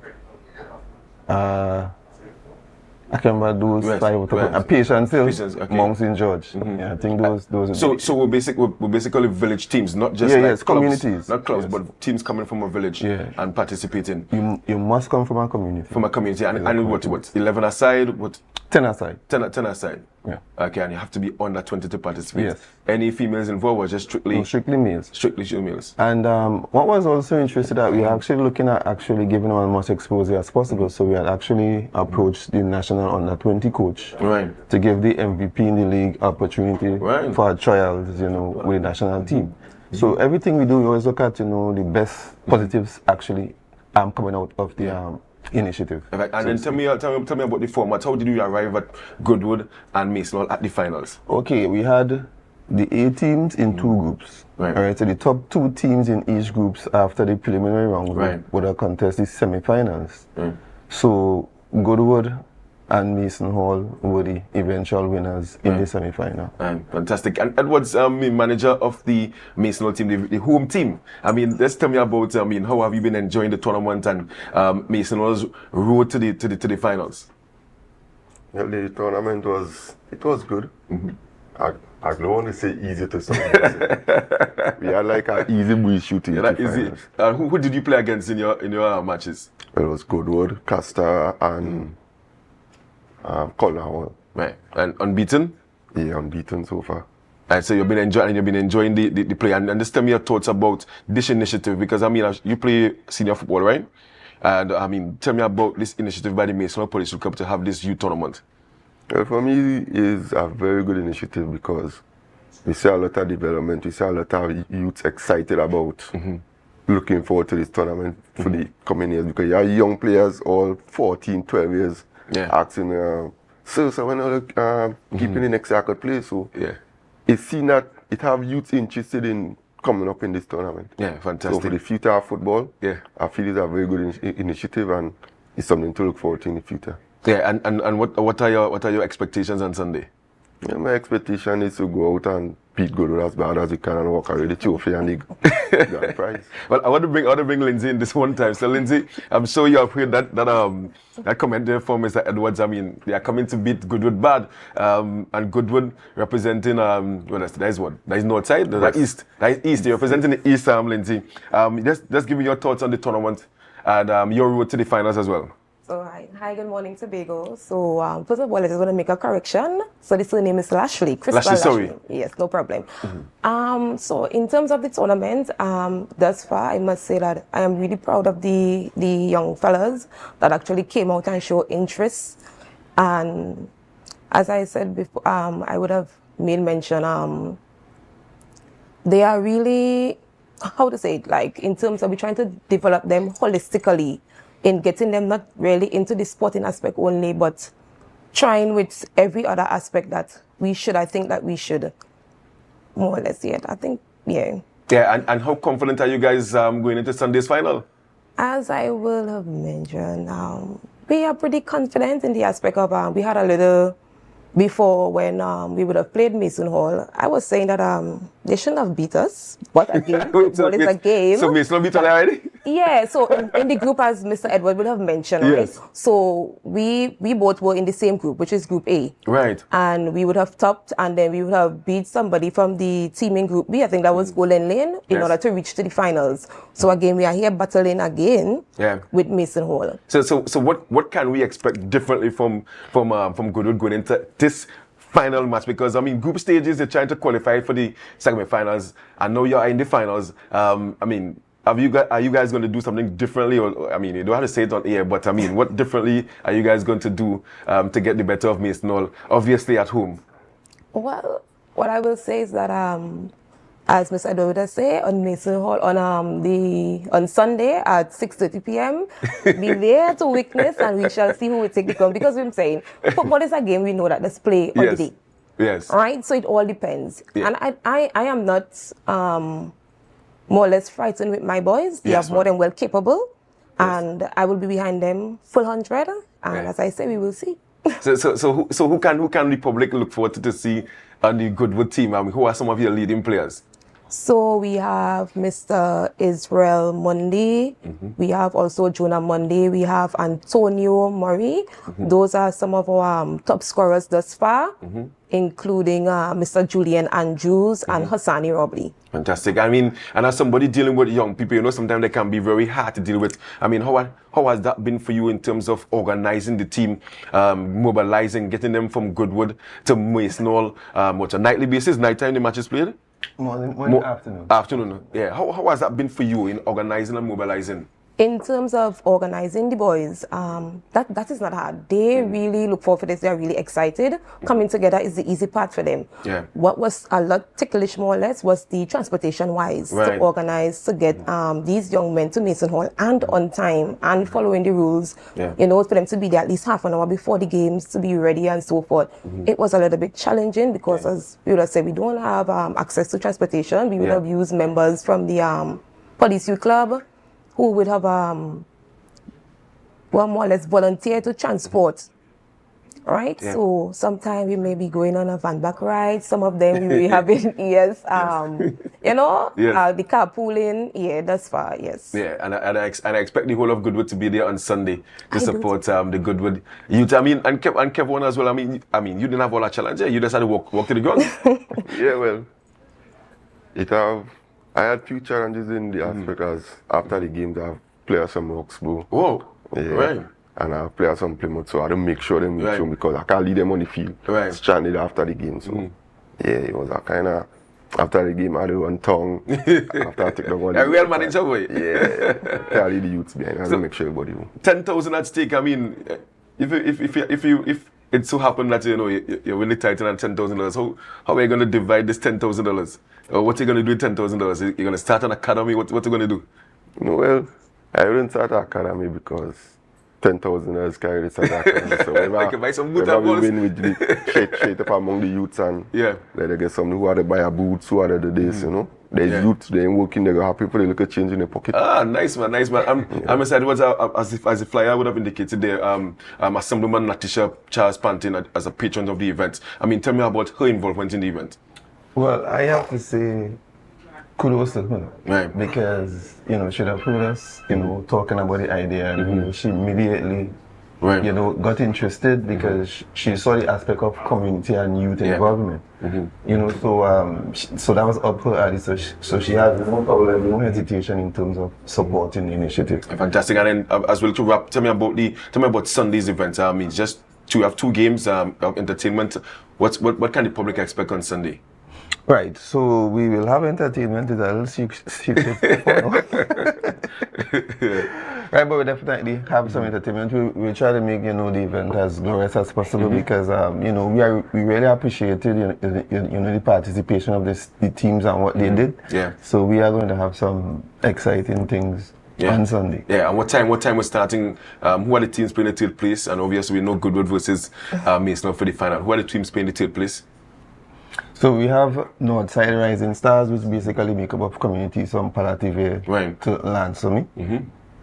I can't remember those 5 Patience Hill, Mount St. George. Yeah, I think those. So we're basically village teams, not just clubs, communities, not clubs, but teams coming from a village and participating. You must come from a community. From a community, and what 11 aside, what 10 aside. 10 aside. Yeah. Okay, and you have to be under 20 to participate. Yes. Any females involved or just strictly? No, strictly males. Strictly males. And what was also interesting that we are actually looking at giving them as much exposure as possible. So we had actually approached the national under 20 coach to give the MVP in the league opportunity for trials, with the national team. So everything we do, we always look at, the best positives actually coming out of the initiative. Right. And then tell me about the format. How did you arrive at Goodwood and Mason Hall at the finals? Okay, we had the 8 teams in 2 groups. Right. So the top 2 teams in each groups after the preliminary round would contest the semi-finals. So Goodwood and Mason Hall were the eventual winners in the semi-final. Fantastic. And Edwards, manager of the Mason Hall team, the home team. Let's tell me about how have you been enjoying the tournament and Mason Hall's road to the finals? Well, the tournament was good. I don't want to say easy to some. We had like an easy breeze shooting. Easy. Who did you play against in your matches? Well, it was Goodwood, Castor, and Codler Hall. Right. And unbeaten? Yeah, unbeaten so far. And so you've been enjoying the play. And just tell me your thoughts about this initiative, because you play senior football, right? And tell me about this initiative by the Mason Hall Police Club to have this youth tournament. Well, for me, it's a very good initiative because we see a lot of development. We see a lot of youths excited about looking forward to this tournament for the coming years, because you have young players, all 14, 12 years, asking, so when are keeping the next year I could play? So it's seen that it have youth interested in coming up in this tournament. Yeah, fantastic. So for the future of football, I feel it's a very good initiative and it's something to look forward to in the future. Yeah, and what are your expectations on Sunday? Yeah, my expectation is to go out and beat Goodwood as bad as we can and walk away the trophy and the grand prize. Well, I want to bring Lindsay in this one time. So Lindsay, I'm sure you have heard that comment there from Mr. Edwards. I mean, they are coming to beat Goodwood bad, and Goodwood representing that is north side, that is east. They're representing the east, Lindsay. Just give me your thoughts on the tournament and your road to the finals as well. So hi, good morning, Tobago. So first of all, I just want to make a correction. So the surname is Lashley. Crystal Sorry. Yes, no problem. So in terms of the tournament, thus far, I must say that I am really proud of the young fellas that actually came out and showed interest. And as I said before, I would have made mention, they are really, how to say it, like in terms of we're trying to develop them holistically, in getting them not really into the sporting aspect only, but trying with every other aspect that we should, I think that we should, more or less, Yeah, and how confident are you guys going into Sunday's final? As I will have mentioned, we are pretty confident in the aspect of, we had a little, before when we would have played Mason Hall, I was saying that they shouldn't have beat us, but again, football is a game. So Mason beat us already? Yeah, so in the group, as Mr. Edward would have mentioned, yes. Right? So we both were in the same group, which is Group A. Right. And we would have topped, and then we would have beat somebody from the team in Group B. I think that was Golden Lane, in order to reach to the finals. So again, we are here battling again with Mason Hall. So what can we expect differently from Goodwood going into this final match? Because I mean, group stages, they're trying to qualify for the semi-finals. I know you are in the finals. Are you guys going to do something differently? Or I mean, you don't have to say it on air, but I mean, what differently are you guys going to do to get the better of Mason Hall, obviously at home? Well, what I will say is that, as Mr. Edward say, on Mason Hall on Sunday at 6:30 p.m. be there to witness, and we shall see who will take the crown. Because I'm saying, football is a game we know that there's play on the day. Yes. Right. So it all depends, and I am not more or less frightened with my boys. They are more than well capable, and I will be behind them full 100. And as I say, we will see. So who can the public look forward to see on the Goodwood team? I mean, who are some of your leading players? So we have Mr. Israel Mundy. We have also Jonah Mundy. We have Antonio Murray. Those are some of our top scorers thus far, including Mr. Julian Andrews and Hassani Robley. Fantastic. I mean, and as somebody dealing with young people, you know, sometimes they can be very hard to deal with. I mean, how has that been for you in terms of organizing the team, mobilizing, getting them from Goodwood to Mason Hall, on a nightly basis, nighttime the match is played? Morning, afternoon. Afternoon, yeah. How has that been for you in organizing and mobilizing? In terms of organizing the boys, that is not hard. They really look forward for this. They are really excited. Coming together is the easy part for them. Yeah. What was a lot ticklish, more or less, was the transportation-wise to organize, to get these young men to Mason Hall and on time and following the rules. You know, for them to be there at least half an hour before the games to be ready and so forth. It was a little bit challenging because, as we would have said, we don't have access to transportation. We would have used members from the Police Youth Club, who would have, more or less volunteer to transport, right? Yeah. So sometimes we may be going on a van back ride. Some of them we may have been, you know, the carpooling, thus far, Yeah, and I expect the whole of Goodwood to be there on Sunday to support the Goodwood youth. I mean, and Kevin as well. I mean, you didn't have all that challenge. You just had to walk to the ground. Yeah, well, I had few challenges in the aspect as after the games I have players from Roxburgh. Oh, right. And I have players from Plymouth, so I had to make sure because I can't leave them on the field. Stranded after the game. So it was a kind of, after the game I had to run tongue. After I took the one. A real manager boy. Yeah. Can't leave the youths behind. I had to make sure everybody knew. 10,000 at stake. I mean, if it so happened that you win the title and $10,000, how are you going to divide this $10,000? Or what are you going to do with $10,000? You're going to start an academy? What are you going to do? Well, I wouldn't start an academy because $10,000 carry this and that. So whenever buy some we win, we shake up among the youths and then they get some who are to buy a boots, who are to do this, you know. There's youth, they ain't working, they go happy for the little change in their pocket. Ah, nice man. I'm excited. What as a flyer would have indicated there, Assemblyman Natisha Charles Pantin as a patron of the event. I mean, tell me about her involvement in the event. Well, I have to say kudos to her. Right. Because, you know, she have heard us, you know, talking about the idea and you know, she immediately you know, got interested because she saw the aspect of community and youth involvement. You know, so that was up her alley. So she had no problem, no hesitation in terms of supporting the initiative. Fantastic. And then as well to wrap, tell me about Sunday's event. I mean, just to have 2 games of entertainment. What can the public expect on Sunday? Right, so we will have entertainment. It's a little secret. Right, but we definitely have some entertainment. We try to make, you know, the event as glorious as possible because, you know, we really appreciated, you know, the participation of the teams and what they did. Yeah. So we are going to have some exciting things on Sunday. Yeah, and what time we're starting? Who are the teams playing the 3rd place? And obviously we know Goodwood versus Mason for the final. Who are the teams playing the 3rd place? So we have Northside Rising Stars, which basically make up of communities from Palative to Lansome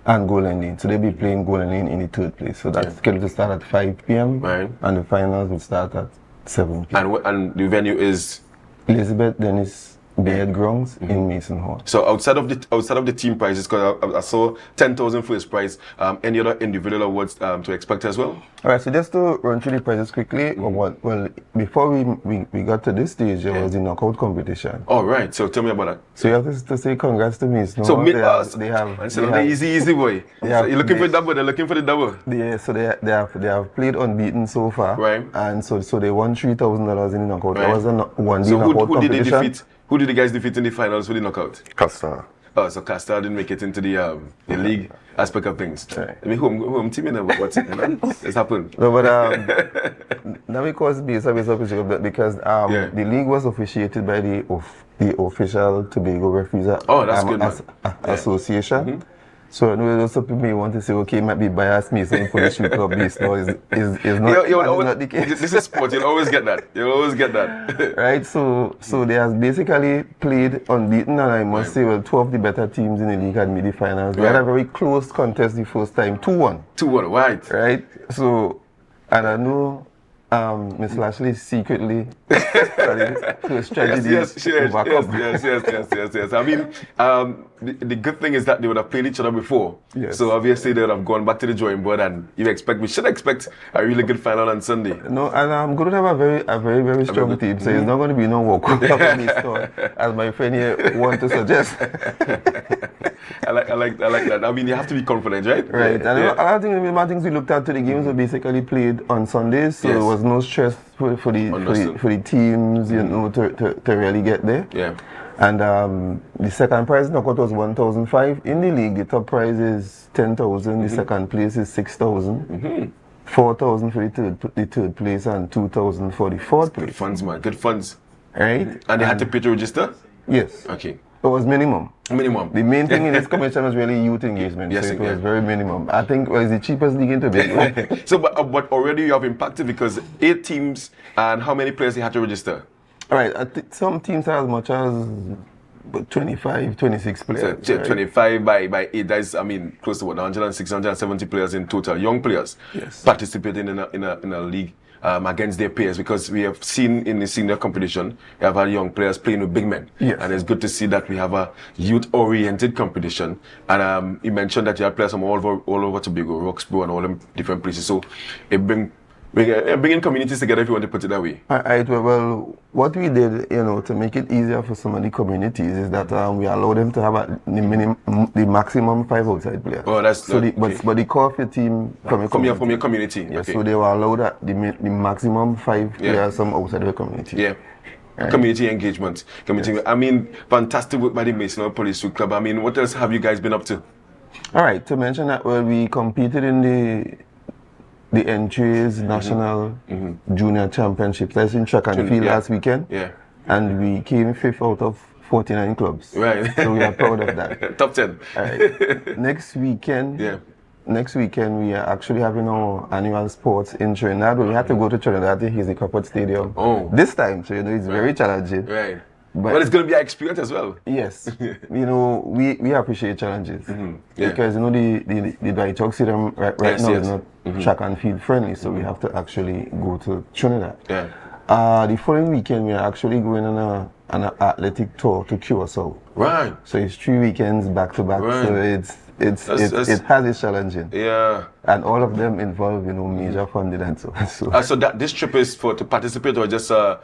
and Golden Lane. So they'll be playing Golden Lane in the 3rd place. So that's scheduled to start at 5 p.m. And the finals will start at 7 p.m. And the venue is? Elizabeth Dennis Beard Grounds in Mason Hall. So outside of the team prizes, because I saw 10,000 first prize, any other individual awards to expect as well? All right, so just to run through the prizes quickly. Well, before we got to this stage, there was the knockout competition. All right, so tell me about that. So you have to say congrats to Mason. So they have easy boy. So you're looking for the double. They're looking for the double. Yeah, so they have played unbeaten so far. Right. And so they won $3,000 in the knockout. That was a knockout competition. Did they defeat? Who did the guys defeat in the finals for the knockout? Castor. Oh, so Castor didn't make it into the league aspect of things. Right. I mean, home team, what's it's happened. No, but now because because the league was officiated by the official Tobago Referees Association. So those people may want to say, okay, it might be biased me, so for the shoot club this now is not the case. This is sport, you'll always get that. Right, so they have basically played unbeaten, and I must say, well, 2 of the better teams in the league had made the finals. They had a very close contest the first time, 2-1. 2-1, right. Right, so, and I know Miss Lashley secretly strategy. Yes. I mean, the good thing is that they would have played each other before. Yes. So obviously they would have gone back to the drawing board, and we should expect a really good final on Sunday. No, and I'm going to have a very strong team, so it's not going to be no walk as my friend here want to suggest. I like that. I mean, you have to be confident, right? Right. And I think the main things we looked at to the games were basically played on Sundays, so there was no stress for the teams, you know, to really get there. Yeah. And the second prize knockout was $1,500 in the league. The top prize is $10,000. The second place is $6,000. $4,000 for the third place and $2,000 for the fourth place. Good funds, man. Good funds. Right. And they had to pay to register? Yes. Okay. It was minimum. The main thing in this competition was really youth engagement. Yes, so it was very minimum. I think it's the cheapest league in Tobago. So, but already you have impacted because 8 teams, and how many players they had to register? All right. I think some teams have as much as 25, 26 players. So, 25 by 8. That's, I mean, close to 160, 170 players in total. Young players participating in a league. Against their peers, because we have seen in the senior competition, we have our young players playing with big men. Yes. And it's good to see that we have a youth-oriented competition. And you mentioned that you have players from all over Tobago, Roxborough and all them different places. So it bringing communities together, if you want to put it that way. Alright, well, what we did, you know, to make it easier for some of the communities is that we allowed them to have the maximum 5 outside players. Oh, that's so. But the core of your team from your community. Yeah, okay. So they were allowed the maximum 5 players from outside the community. Yeah. Right. Community engagement. I mean, fantastic work by the Mason Police Youth Club. I mean, what else have you guys been up to? Alright, to mention that, well, we competed in the entries national junior championships. That's in track and field last weekend. Yeah. And we came 5th out of 49 clubs. Right. So we are proud of that. Top 10. All right. Next weekend, next weekend we are actually having our annual sports in Trinidad. We had to go to Trinidad to Hazy Crawford Stadium. This time, so it's very challenging. Right. But it's going to be an experience as well. Yes. We appreciate challenges. Because, the Dry Chalk Stadium right now is not track and field friendly, so we have to actually go to Trinidad. The following weekend, we are actually going on an athletic tour to Curacao. Right. So it's 3 weekends back to back. Right. So it has its challenging. Yeah. And all of them involve, major funding and so on. So that this trip is to participate, or just a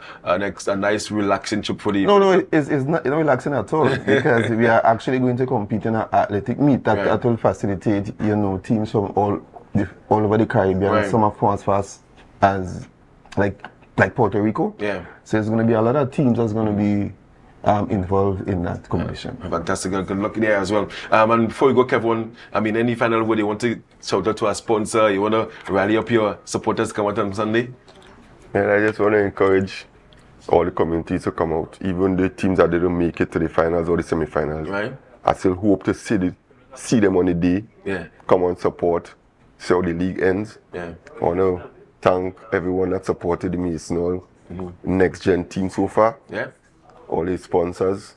nice relaxing trip for the... No, it's not relaxing at all, because we are actually going to compete in an athletic meet that will facilitate, teams from all over the Caribbean. Some are as fast as like Puerto Rico. Yeah. So it's going to be a lot of teams that's going to be involved in that competition. Fantastic, and good luck there as well. And before we go, Kevin, any final word you want to shout out to our sponsor? You want to rally up your supporters come out on Sunday? Yeah, I just want to encourage all the communities to come out, even the teams that didn't make it to the finals or the semi-finals. Right. I still hope to see them on the day. Yeah. Come on, support, see how the league ends. Yeah. I want to thank everyone that supported the Mason next gen team so far. Yeah. All the sponsors.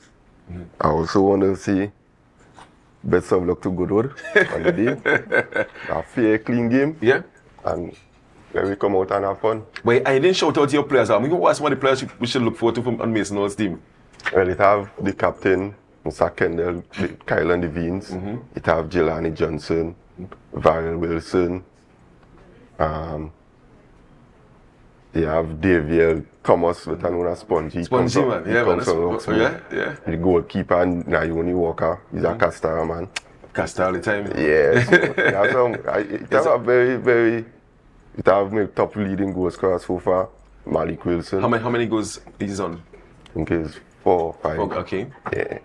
I also want to say best of luck to Goodwood on the day. A fair, clean game. Yeah. And let me come out and have fun. But I didn't shout out to your players. What are some of the players we should look forward to from Mason Hall's team? Well, it have the captain, Mr. Kendall, Kylan Devines. It have Jelani Johnson, Varel Wilson. They have Daviel Thomas, with known as Spongy. Spongy, man. Yeah. The goalkeeper, and Naomi Walker. He's a Castar man. Castar all the time. Yeah. It have a very, it have my top leading goal scorer so far, Malik Wilson. How many goals he's on? I think it's 4 or 5. Okay. Yeah.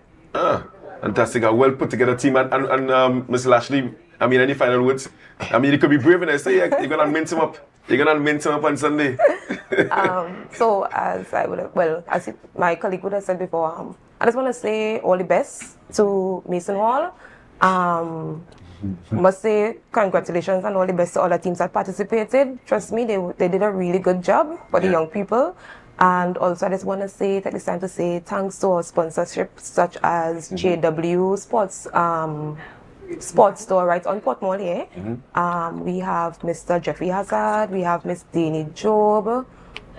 Fantastic. A well put together team. And Mr. Lashley, any final words? You could be brave and say you're going to mince him up. You're going to mince him up on Sunday. So as my colleague would have said before, I just want to say all the best to Mason Hall. Must say congratulations and all the best to all the teams that participated. Trust me, they did a really good job for the young people. And also I just want to take this time to say thanks to our sponsorship such as JW Sports Store right on Portmore here. We have Mr. Jeffrey Hazard, we have Miss Dani Job,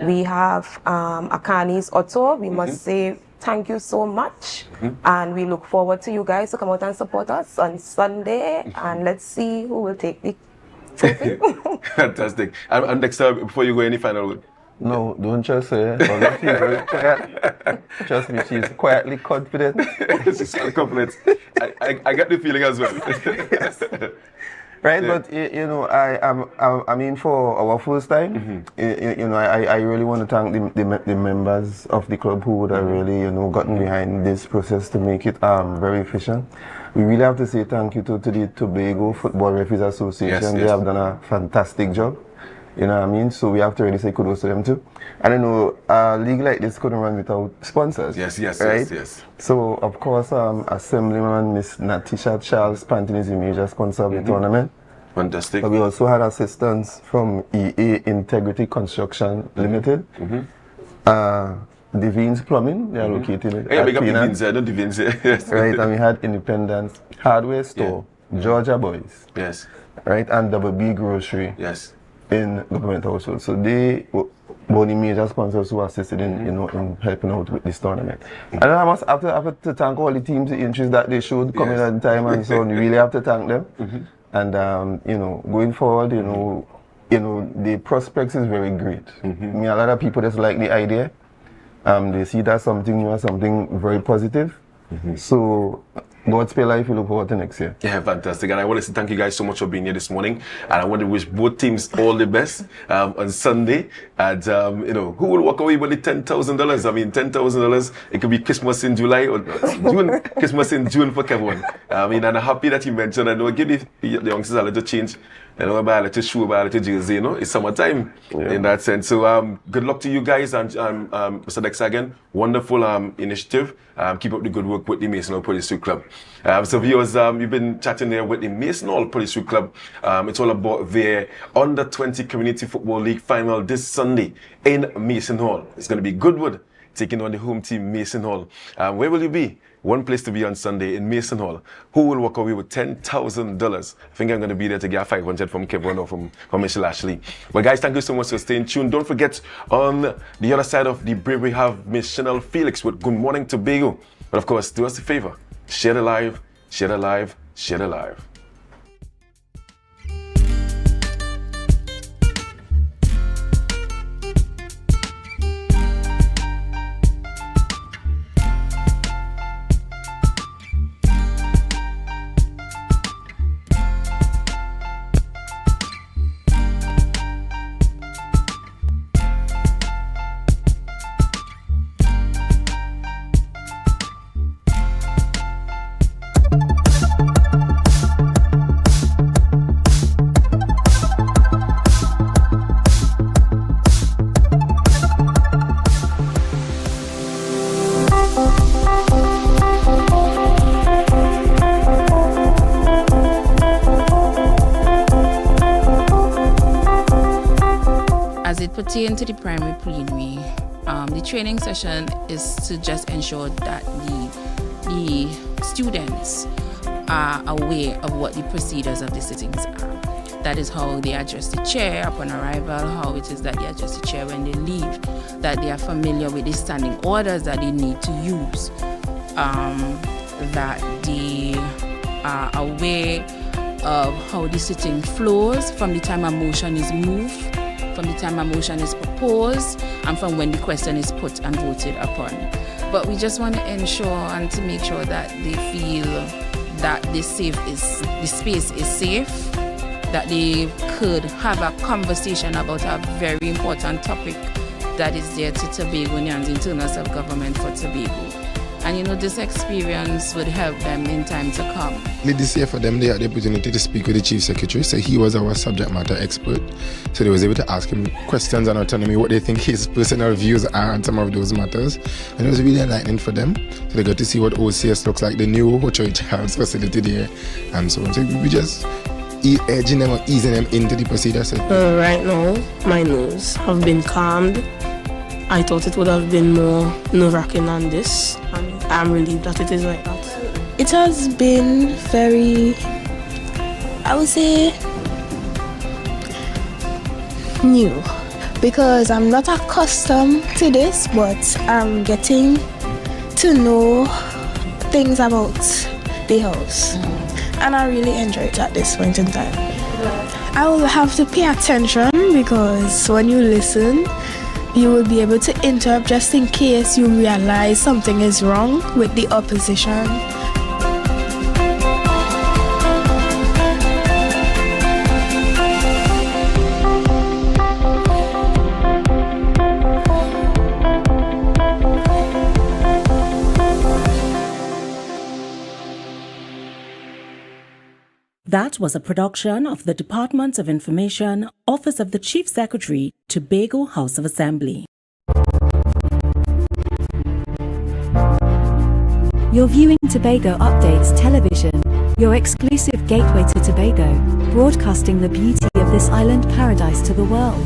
we have Akani's Otto. We must say thank you so much, and we look forward to you guys to come out and support us on Sunday, and let's see who will take the trophy. Fantastic. And Dexter, before you go, any final word? No, don't just say it. She's very quiet. Trust me, she's quietly confident. She's confident. I get the feeling as well. Right, but I mean, for our first time, I really want to thank the members of the club who would have really, gotten behind this process to make it very efficient. We really have to say thank you to the Tobago Football Referees Association. Yes. They have done a fantastic job. You know what I mean? So we have to really say kudos to them too. And a league like this couldn't run without sponsors. Yes. So of course, Assemblyman Miss Natisha Charles Pantin is a major sponsor of the tournament. Fantastic. But we also had assistance from EA Integrity Construction Limited. Devines Plumbing, they are located at big up Devines, yes. Right, and we had Independence Hardware Store, Georgia Boys. Yes. Right, and Double B Grocery. Yes. In government household. So they were one of the major sponsors who assisted in in helping out with this tournament. And I must have to thank all the teams, the interest that they showed coming at the time and so on. We really have to thank them. And going forward, the prospects is very great. I mean, a lot of people just like the idea. They see that something new, something very positive. So God's spell life, we look forward to next year. Yeah, fantastic. And I want to say thank you guys so much for being here this morning. And I want to wish both teams all the best on Sunday. And, who will walk away with the $10,000? I mean, $10,000, it could be Christmas in July or June, Christmas in June for Kevin. I mean, and I'm happy that you mentioned, I know, give the youngsters a little change You know, buy a little shoe, buy a little jersey, you know, it's summertime in that sense. So good luck to you guys and Mr. Dex again. Wonderful initiative. Keep up the good work with the Mason Hall Police Street Club. So viewers, you've been chatting there with the Mason Hall Police Street Club. It's all about their Under 20 Community Football League final this Sunday in Mason Hall. It's going to be Goodwood taking on the home team Mason Hall. Where will you be? One place to be on Sunday in Mason Hall. Who will walk away with $10,000? I think I'm going to be there to get 500 from Kevin or from Michelle Ashley. But guys, thank you so much for staying tuned. Don't forget, on the other side of the break, we have Miss Chanel Felix with Good Morning Tobago. But of course, do us a favor. Share the live, share the live, share the live. Pertaining to the primary preliminary, the training session is to just ensure that the students are aware of what the procedures of the sittings are. That is how they address the chair upon arrival, how it is that they address the chair when they leave, that they are familiar with the standing orders that they need to use, that they are aware of how the sitting flows from the time a motion is moved, from the time a motion is proposed, and from when the question is put and voted upon. But we just want to ensure and to make sure that they feel that the space is safe, that they could have a conversation about a very important topic that is there to Tobagonians, internal self-government for Tobago. And you know, this experience would help them in time to come. This year for them, they had the opportunity to speak with the Chief Secretary, so he was our subject matter expert. So they was able to ask him questions on autonomy, what they think his personal views are on some of those matters. And it was really enlightening for them. So they got to see what OCS looks like, the new Hocho Child's facility there, and so on. So we just edging them or easing them into the procedure. So right now, my nerves have been calmed. I thought it would have been more nerve-wracking than this, and I'm relieved that it is like that. It has been very, I would say, new, because I'm not accustomed to this, but I'm getting to know things about the house, and I really enjoy it at this point in time. I will have to pay attention, because when you listen, you will be able to interrupt just in case you realize something is wrong with the opposition. That was a production of the Department of Information, Office of the Chief Secretary, Tobago House of Assembly. You're viewing Tobago Updates Television, your exclusive gateway to Tobago, broadcasting the beauty of this island paradise to the world.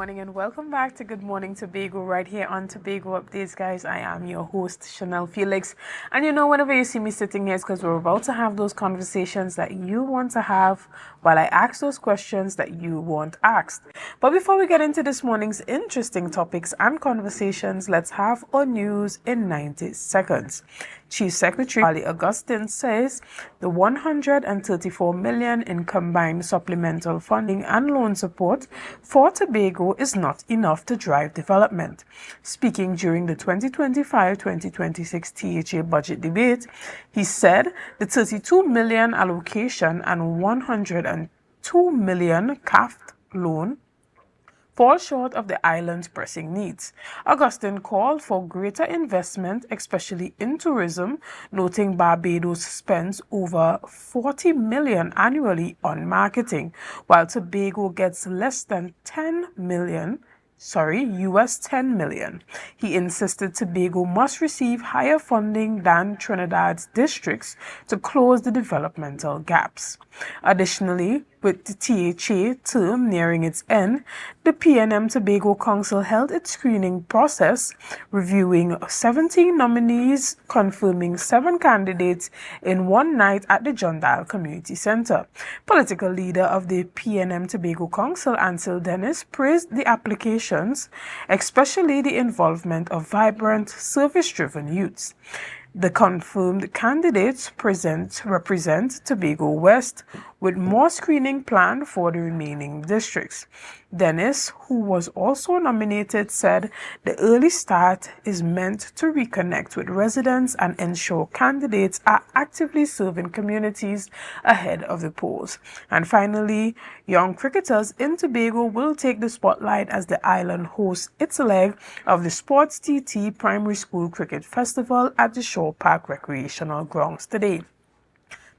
morning and welcome back to Good Morning Tobago right here on Tobago Updates, guys. I am your host, Chanel Felix. And you know, whenever you see me sitting here, it's because we're about to have those conversations that you want to have while I ask those questions that you want asked. But before we get into this morning's interesting topics and conversations, let's have our news in 90 seconds. Chief Secretary Ali Augustine says the $134 million in combined supplemental funding and loan support for Tobago is not enough to drive development. Speaking during the 2025-2026 THA budget debate, he said the $32 million allocation and $102 million CAF loan fall short of the island's pressing needs. Augustine called for greater investment, especially in tourism, noting Barbados spends over $40 million annually on marketing, while Tobago gets less than $10 million. He insisted Tobago must receive higher funding than Trinidad's districts to close the developmental gaps. Additionally, with the THA term nearing its end, the PNM Tobago Council held its screening process, reviewing 17 nominees, confirming 7 candidates in one night at the John Dial Community Center. Political leader of the PNM Tobago Council, Ansel Dennis, praised the applications, especially the involvement of vibrant, service-driven youths. The confirmed candidates represent Tobago West, with more screening planned for the remaining districts. Dennis, who was also nominated, said the early start is meant to reconnect with residents and ensure candidates are actively serving communities ahead of the polls. And finally, young cricketers in Tobago will take the spotlight as the island hosts its leg of the Sports TT Primary School Cricket Festival at the Shore Park Recreational Grounds today.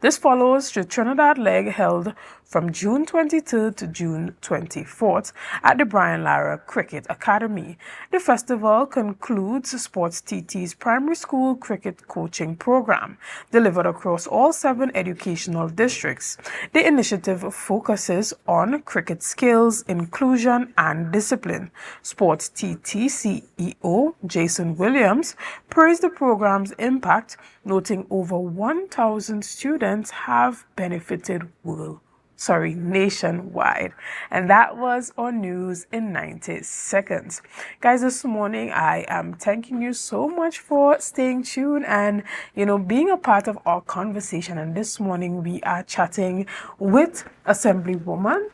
This follows the Trinidad leg held from June 23rd to June 24th at the Brian Lara Cricket Academy. The festival concludes Sports TT's primary school cricket coaching program, delivered across all 7 educational districts. The initiative focuses on cricket skills, inclusion, and discipline. Sports TT CEO Jason Williams praised the program's impact, noting over 1,000 students have benefited nationwide. And that was our news in 90 seconds. Guys, this morning I am thanking you so much for staying tuned and, being a part of our conversation. And this morning we are chatting with Assemblywoman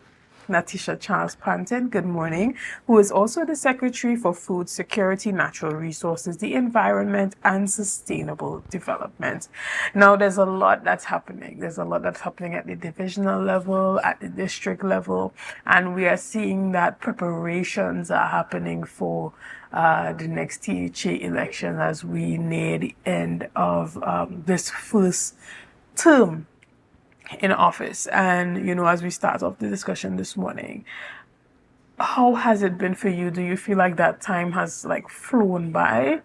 Natisha Charles Panton, good morning, who is also the Secretary for Food Security, Natural Resources, the Environment, and Sustainable Development. Now, there's a lot that's happening. There's a lot that's happening at the divisional level, at the district level, and we are seeing that preparations are happening for the next THA election as we near the end of this first term in office. And as we start off the discussion this morning, how has it been for you? Do you feel like that time has flown by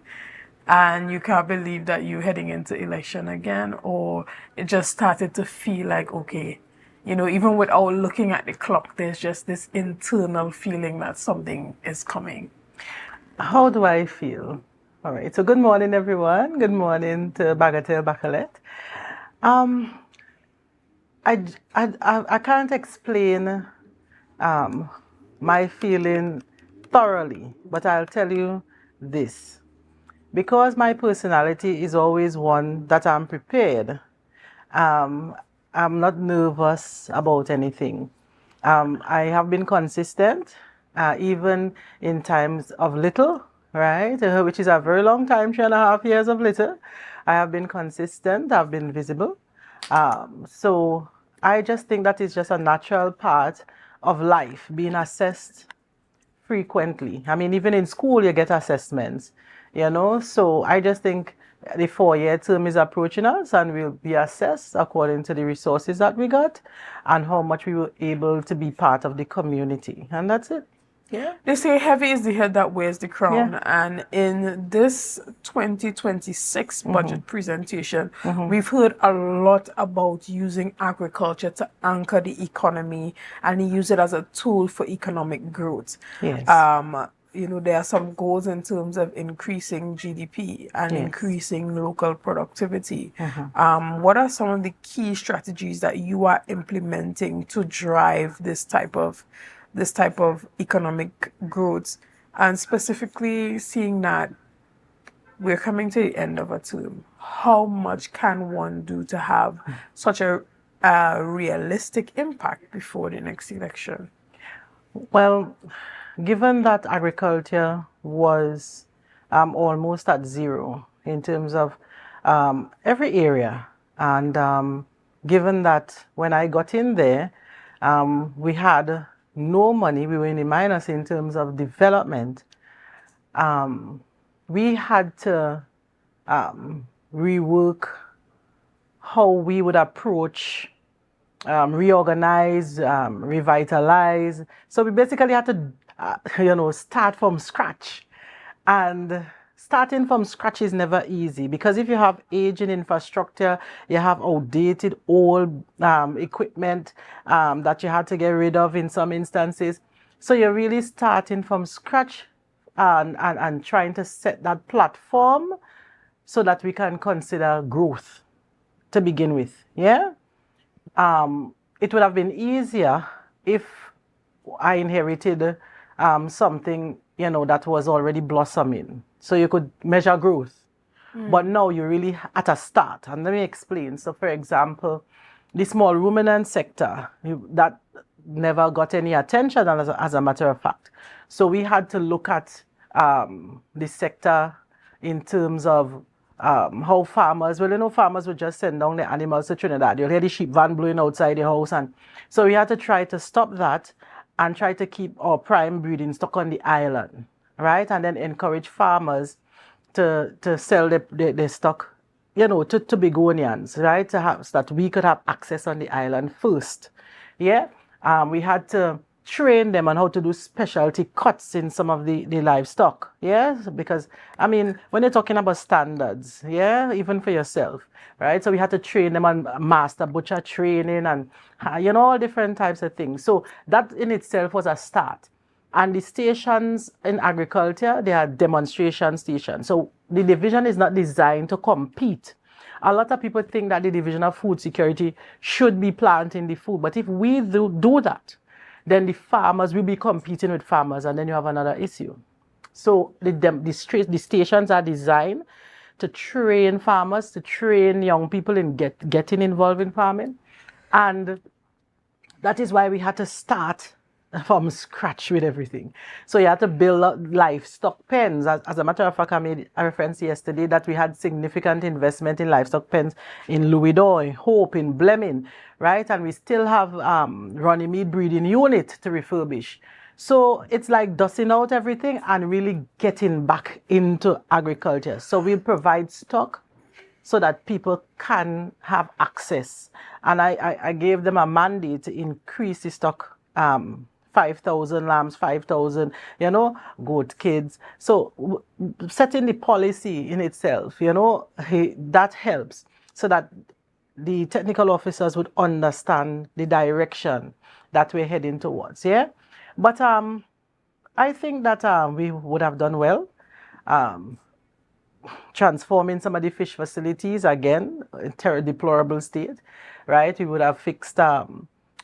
and you can't believe that you're heading into election again, or it just started to feel like, okay, even without looking at the clock, there's just this internal feeling that something is coming? How do I feel? All right, so good morning everyone. Good morning to Bagatelle Bacalet. I can't explain my feeling thoroughly, but I'll tell you this. Because my personality is always one that I'm prepared. I'm not nervous about anything. I have been consistent, even in times of little, right? Which is a very long time, 3.5 years of little. I have been consistent, I've been visible. So I just think that is just a natural part of life, being assessed frequently. I mean, even in school, you get assessments, So I just think the 4-year term is approaching us and we'll be assessed according to the resources that we got and how much we were able to be part of the community. And that's it. Yeah. They say heavy is the head that wears the crown. And in this 2026 budget presentation, we've heard a lot about using agriculture to anchor the economy and use it as a tool for economic growth. Yes. There are some goals in terms of increasing GDP and increasing local productivity. What are some of the key strategies that you are implementing to drive this type of economic growth, and specifically seeing that we're coming to the end of a term? How much can one do to have such a realistic impact before the next election? Well, given that agriculture was almost at zero in terms of every area, and given that when I got in there, we had no money, we were in the minus in terms of development, we had to rework how we would approach, reorganize, revitalize. So we basically had to, start from scratch. And starting from scratch is never easy, because if you have aging infrastructure, you have outdated old equipment that you had to get rid of in some instances. So you're really starting from scratch and trying to set that platform so that we can consider growth to begin with. Yeah. It would have been easier if I inherited something, that was already blossoming, so you could measure growth. But now you're really at a start. And let me explain. So, for example, the small ruminant sector, that never got any attention, as a matter of fact. So we had to look at this sector in terms of how farmers, farmers would just send down the animals to Trinidad. You'll hear the sheep van blowing outside the house. And so we had to try to stop that and try to keep our prime breeding stock on the island, right? And then encourage farmers to sell their stock, to Tobagonians, right? So that we could have access on the island first. Yeah. We had to train them on how to do specialty cuts in some of the livestock. Yeah. Because, when you're talking about standards, yeah, even for yourself, right? So we had to train them on master butcher training and, all different types of things. So that in itself was a start. And the stations in agriculture, they are demonstration stations. So the division is not designed to compete. A lot of people think that the Division of Food Security should be planting the food. But if we do that, then the farmers will be competing with farmers, and then you have another issue. So the stations are designed to train farmers, to train young people in getting involved in farming. And that is why we had to start from scratch with everything. So you had to build livestock pens. As a matter of fact, I made a reference yesterday that we had significant investment in livestock pens in Louis, Hope, in Bleming, right? And we still have Runnymede breeding unit to refurbish. So it's like dusting out everything and really getting back into agriculture. So we provide stock so that people can have access. And I gave them a mandate to increase the stock, 5,000 lambs, 5,000, goat kids. So setting the policy in itself, that helps so that the technical officers would understand the direction that we're heading towards, yeah? But I think that we would have done well. Transforming some of the fish facilities, again, in deplorable state, right? We would have fixed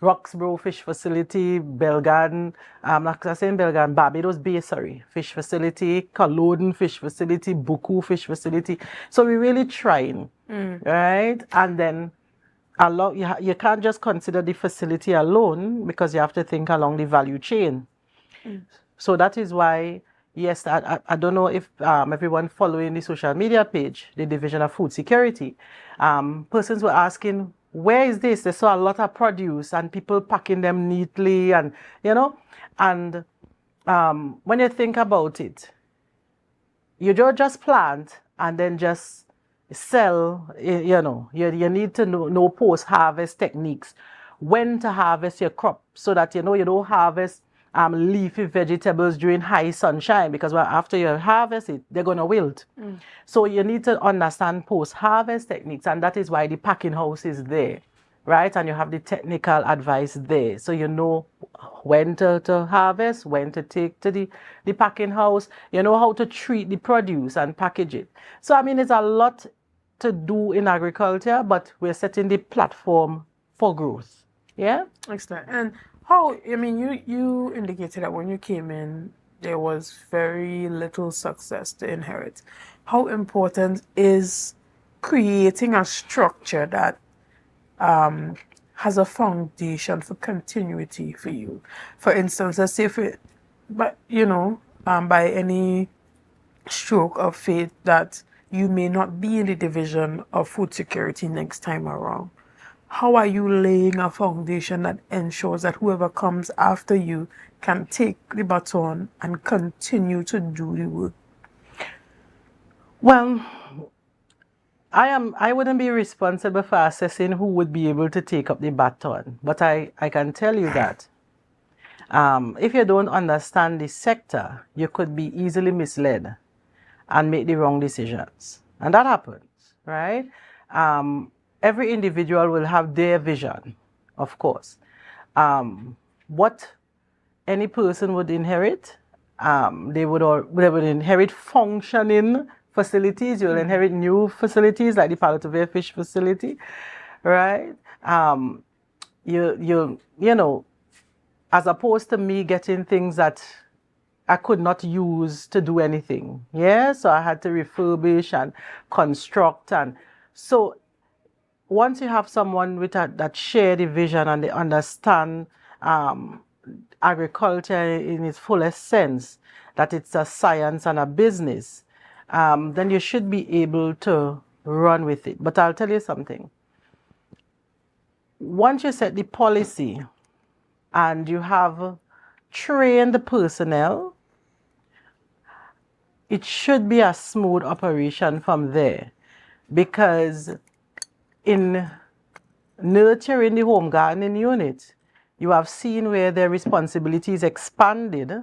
Roxborough Fish Facility, Belgarden, not saying Belgarden, Barbados Bay, Fish Facility, Culloden Fish Facility, Buku Fish Facility. So we're really trying, right? And then you can't just consider the facility alone, because you have to think along the value chain. So that is why, yes, I don't know if everyone following the social media page, the Division of Food Security, persons were asking, where is this? They saw a lot of produce and people packing them neatly, and and when you think about it, you don't just plant and then just sell. You need to know post-harvest techniques, when to harvest your crop, so that you don't harvest leafy vegetables during high sunshine, because after you harvest it, they're going to wilt. So you need to understand post-harvest techniques, and that is why the packing house is there, right? And you have the technical advice there. So you know when to harvest, when to take to the packing house. You know how to treat the produce and package it. So, I mean, it's a lot to do in agriculture, but we're setting the platform for growth. Yeah? Excellent. And how, I mean, you indicated that when you came in, there was very little success to inherit. How important is creating a structure that has a foundation for continuity for you? For instance, let's say by any stroke of fate that you may not be in the division of food security next time around. How are you laying a foundation that ensures that whoever comes after you can take the baton and continue to do the work? Well, I wouldn't be responsible for assessing who would be able to take up the baton, but I can tell you that if you don't understand the sector, you could be easily misled and make the wrong decisions. And that happens, right? Every individual will have their vision, of course. What any person would inherit, they would inherit functioning facilities. You'll inherit new facilities like the Palatavir Fish Facility, right? You know, as opposed to me getting things that I could not use to do anything. Yeah, so I had to refurbish and construct. And so once you have someone with that share the vision and they understand agriculture in its fullest sense, that it's a science and a business, then you should be able to run with it. But I'll tell you something. Once you set the policy and you have trained the personnel, it should be a smooth operation from there, because in nurturing the home gardening unit, you have seen where their responsibilities expanded,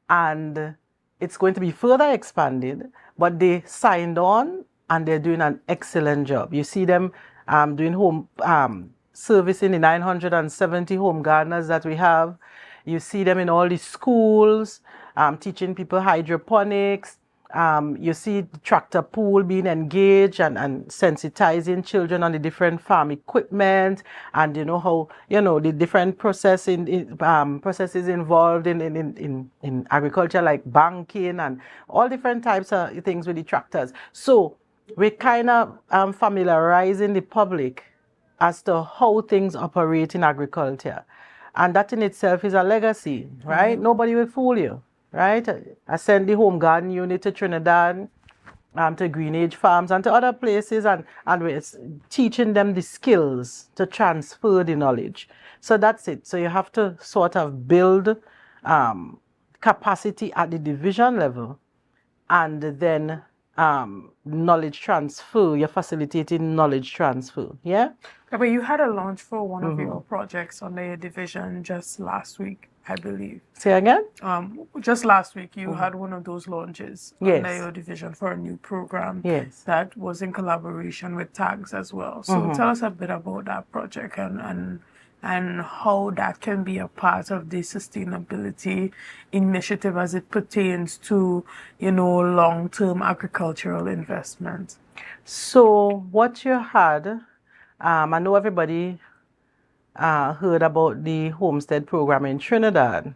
and it's going to be further expanded, but they signed on and they're doing an excellent job. You see them doing home servicing the 970 home gardeners that we have. You see them in all the schools, teaching people hydroponics. You see the tractor pool being engaged and sensitizing children on the different farm equipment, and you know how the different processes involved in agriculture, like banking and all different types of things with the tractors. So we're kind of familiarizing the public as to how things operate in agriculture, and that in itself is a legacy, right? Mm-hmm. Nobody will fool you. Right? I sent the home garden unit to Trinidad, to Green Age Farms and to other places, and we're teaching them the skills to transfer the knowledge. So that's it. So you have to sort of build capacity at the division level, and then knowledge transfer. You're facilitating knowledge transfer. Yeah? But you had a launch for one of your projects under your division just last week, I believe. Say again? Just last week, you had one of those launches under your division for a new program that was in collaboration with TAGS as well. So tell us a bit about that project and how that can be a part of the sustainability initiative as it pertains to, long-term agricultural investment. So what you had, I know everybody heard about the homestead program in Trinidad,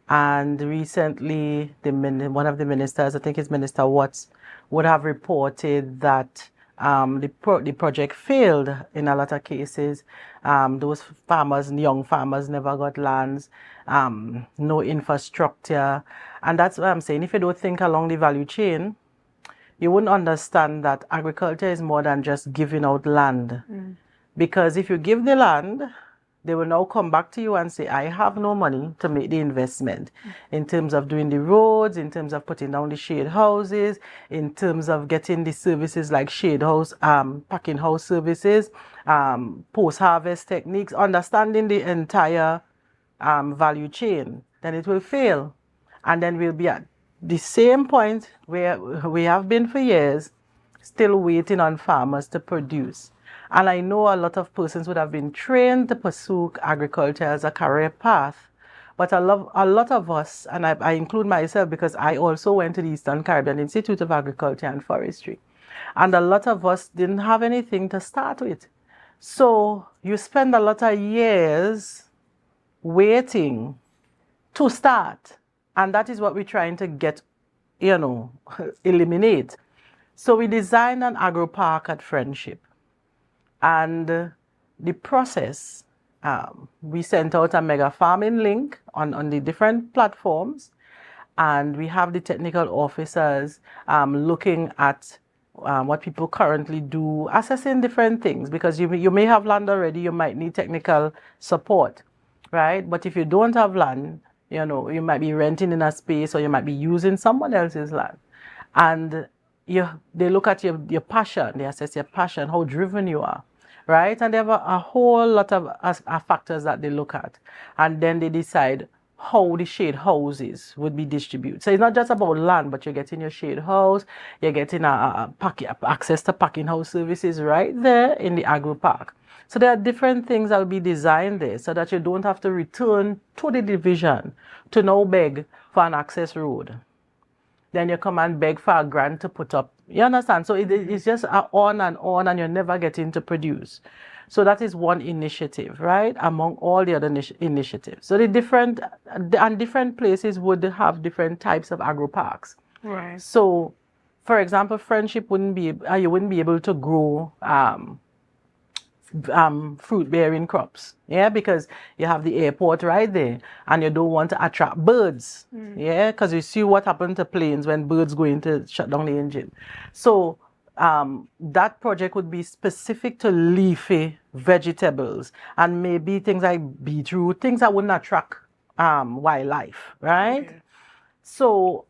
and recently one of the ministers, I think it's Minister Watts, would have reported that the project failed in a lot of cases. Those farmers, young farmers, never got lands, no infrastructure, and that's what I'm saying. If you don't think along the value chain, you wouldn't understand that agriculture is more than just giving out land. Because if you give the land, they will now come back to you and say, I have no money to make the investment in terms of doing the roads, in terms of putting down the shade houses, in terms of getting the services like shade house, packing house services, post-harvest techniques, understanding the entire value chain. then it will fail. And then we'll be at the same point where we have been for years, still waiting on farmers to produce. And I know a lot of persons would have been trained to pursue agriculture as a career path. But a lot of us, and I include myself because I also went to the Eastern Caribbean Institute of Agriculture and Forestry. And a lot of us didn't have anything to start with. So you spend a lot of years waiting to start. And that is what we're trying to get, eliminate. So we designed an agro park at Friendship. And the process, we sent out a mega farming link on the different platforms. And we have the technical officers looking at what people currently do, assessing different things. Because you may have land already, you might need technical support, right? But if you don't have land, you might be renting in a space or you might be using someone else's land. And they look at your passion, they assess your passion, how driven you are, right? And they have a whole lot of factors that they look at. And then they decide how the shade houses would be distributed. So it's not just about land, but you're getting your shade house, you're getting access to packing house services right there in the agro park. So there are different things that will be designed there so that you don't have to return to the division to now beg for an access road. Then you come and beg for a grant to put up. You understand? So it's just on and you're never getting to produce. So that is one initiative, right? Among all the other initiatives. So different places would have different types of agro parks. Right. So, for example, Friendship you wouldn't be able to grow fruit-bearing crops, because you have the airport right there, and you don't want to attract birds, because you see what happened to planes when birds go in to shut down the engine. So that project would be specific to leafy vegetables and maybe things like beetroot, things that wouldn't attract wildlife, right? Okay. So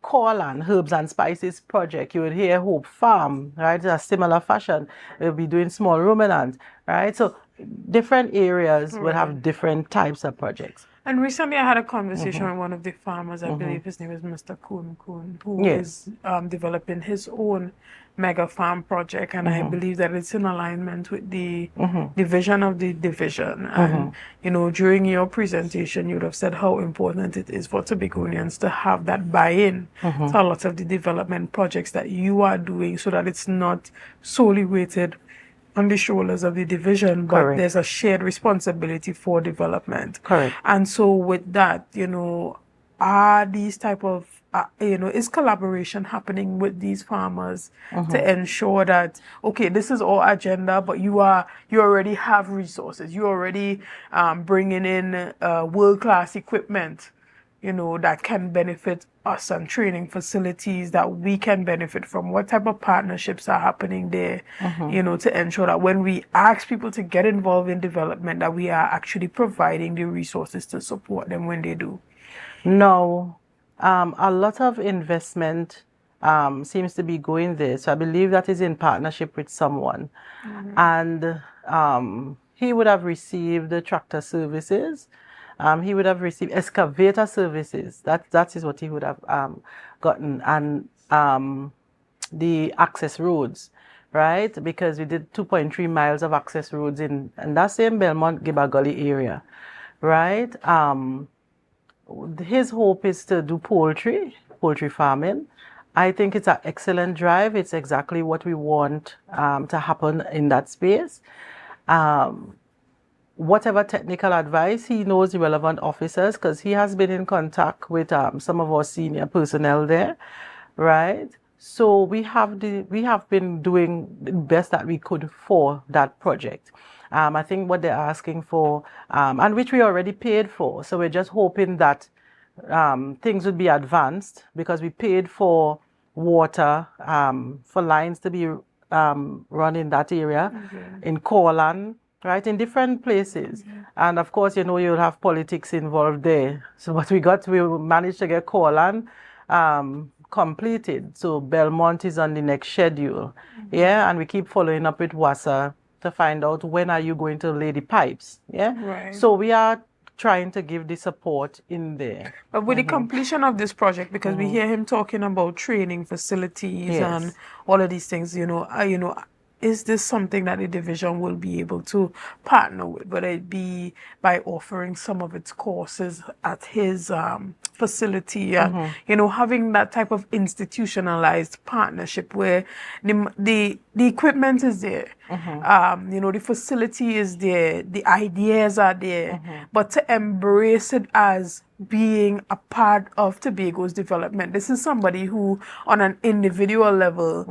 corn, herbs and spices project, you would hear Hope Farm, right? In a similar fashion, they'll be doing small ruminants, right? So different areas would have different types of projects. And recently I had a conversation with one of the farmers, I believe his name is Mr. Kun, who is developing his own mega farm project, and I believe that it's in alignment with the vision of the division. And, during your presentation, you would have said how important it is for Tobagonians to have that buy-in to a lot of the development projects that you are doing so that it's not solely weighted on the shoulders of the division, but there's a shared responsibility for development. Correct. And so with that, are these type of, is collaboration happening with these farmers to ensure that, okay, this is our agenda, but you already have resources. You already bringing in world-class equipment, that can benefit us, and training facilities that we can benefit from. What type of partnerships are happening there, to ensure that when we ask people to get involved in development, that we are actually providing the resources to support them when they do? No, a lot of investment seems to be going there. So I believe that is in partnership with someone. And he would have received the tractor services. He would have received excavator services. That is what he would have gotten. And the access roads, right? Because we did 2.3 miles of access roads in that same Belmont-Gibber Gully area, right? His hope is to do poultry farming. I think it's an excellent drive. It's exactly what we want to happen in that space. Whatever technical advice, he knows the relevant officers because he has been in contact with some of our senior personnel there, right? So we have been doing the best that we could for that project. I think what they're asking for, and which we already paid for, so we're just hoping that things would be advanced because we paid for water, for lines to be run in that area, in Corland, right, in different places. And of course, you'll have politics involved there. So what we managed to get Corland completed. So Belmont is on the next schedule. And we keep following up with WASA to find out when are you going to lay the pipes. Right. So we are trying to give the support in there. But with the completion of this project, because we hear him talking about training facilities and all of these things, is this something that the division will be able to partner with? Whether it be by offering some of its courses at his facility and, having that type of institutionalized partnership where the equipment is there, the facility is there, the ideas are there, but to embrace it as being a part of Tobago's development. This is somebody who, on an individual level,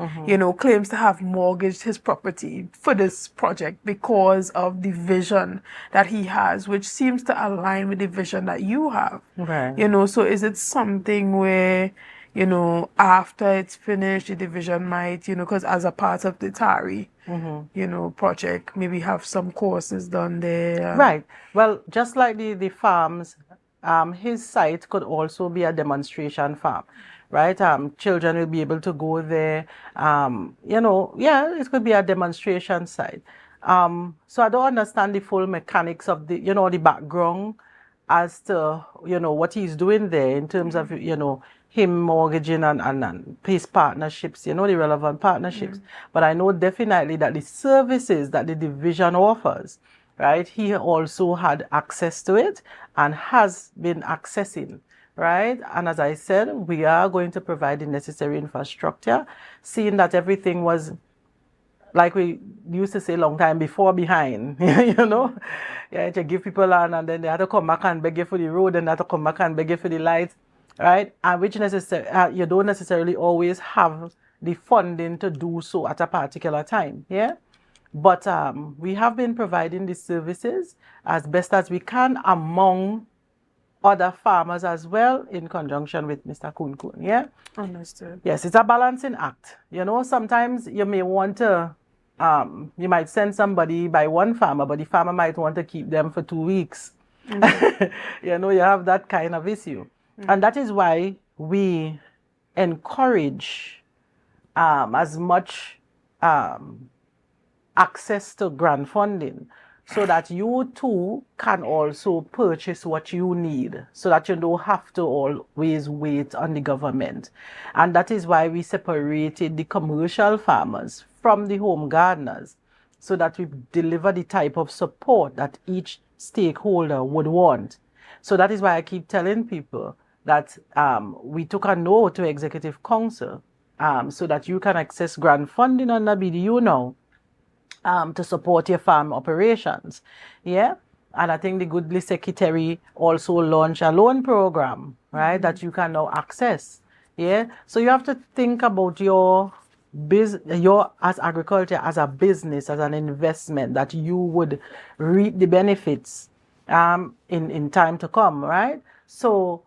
claims to have mortgaged his property for this project because of the vision that he has, which seems to align with the vision that you have. Right. So is it something where, after it's finished, the division might, because as a part of the TARI, project, maybe have some courses done there? Right. Well, just like the farms, his site could also be a demonstration farm, right? Children will be able to go there. It could be a demonstration site. So I don't understand the full mechanics of the, the background as to, what he's doing there in terms of, him mortgaging and his partnerships, the relevant partnerships. But I know definitely that the services that the division offers, right, he also had access to it and has been accessing, right? And as I said, we are going to provide the necessary infrastructure, seeing that everything was, like we used to say a long time before, behind, to give people land and then they had to come back and beg you for the road and they had to come back and beg you for the lights, right? And which you don't necessarily always have the funding to do so at a particular time, But we have been providing these services as best as we can among other farmers as well, in conjunction with Mr. Kun, Understood. Yes, it's a balancing act. Sometimes you may want to, you might send somebody by one farmer, but the farmer might want to keep them for 2 weeks. You have that kind of issue. And that is why we encourage as much access to grant funding so that you too can also purchase what you need so that you don't have to always wait on the government. And that is why we separated the commercial farmers from the home gardeners so that we deliver the type of support that each stakeholder would want. So that is why I keep telling people that we took a note to Executive Council so that you can access grant funding under BDU now to support your farm operations. And I think the Goodly Secretary also launched a loan program, right, that you can now access. So you have to think about your as agriculture as a business, as an investment that you would reap the benefits in time to come, right? So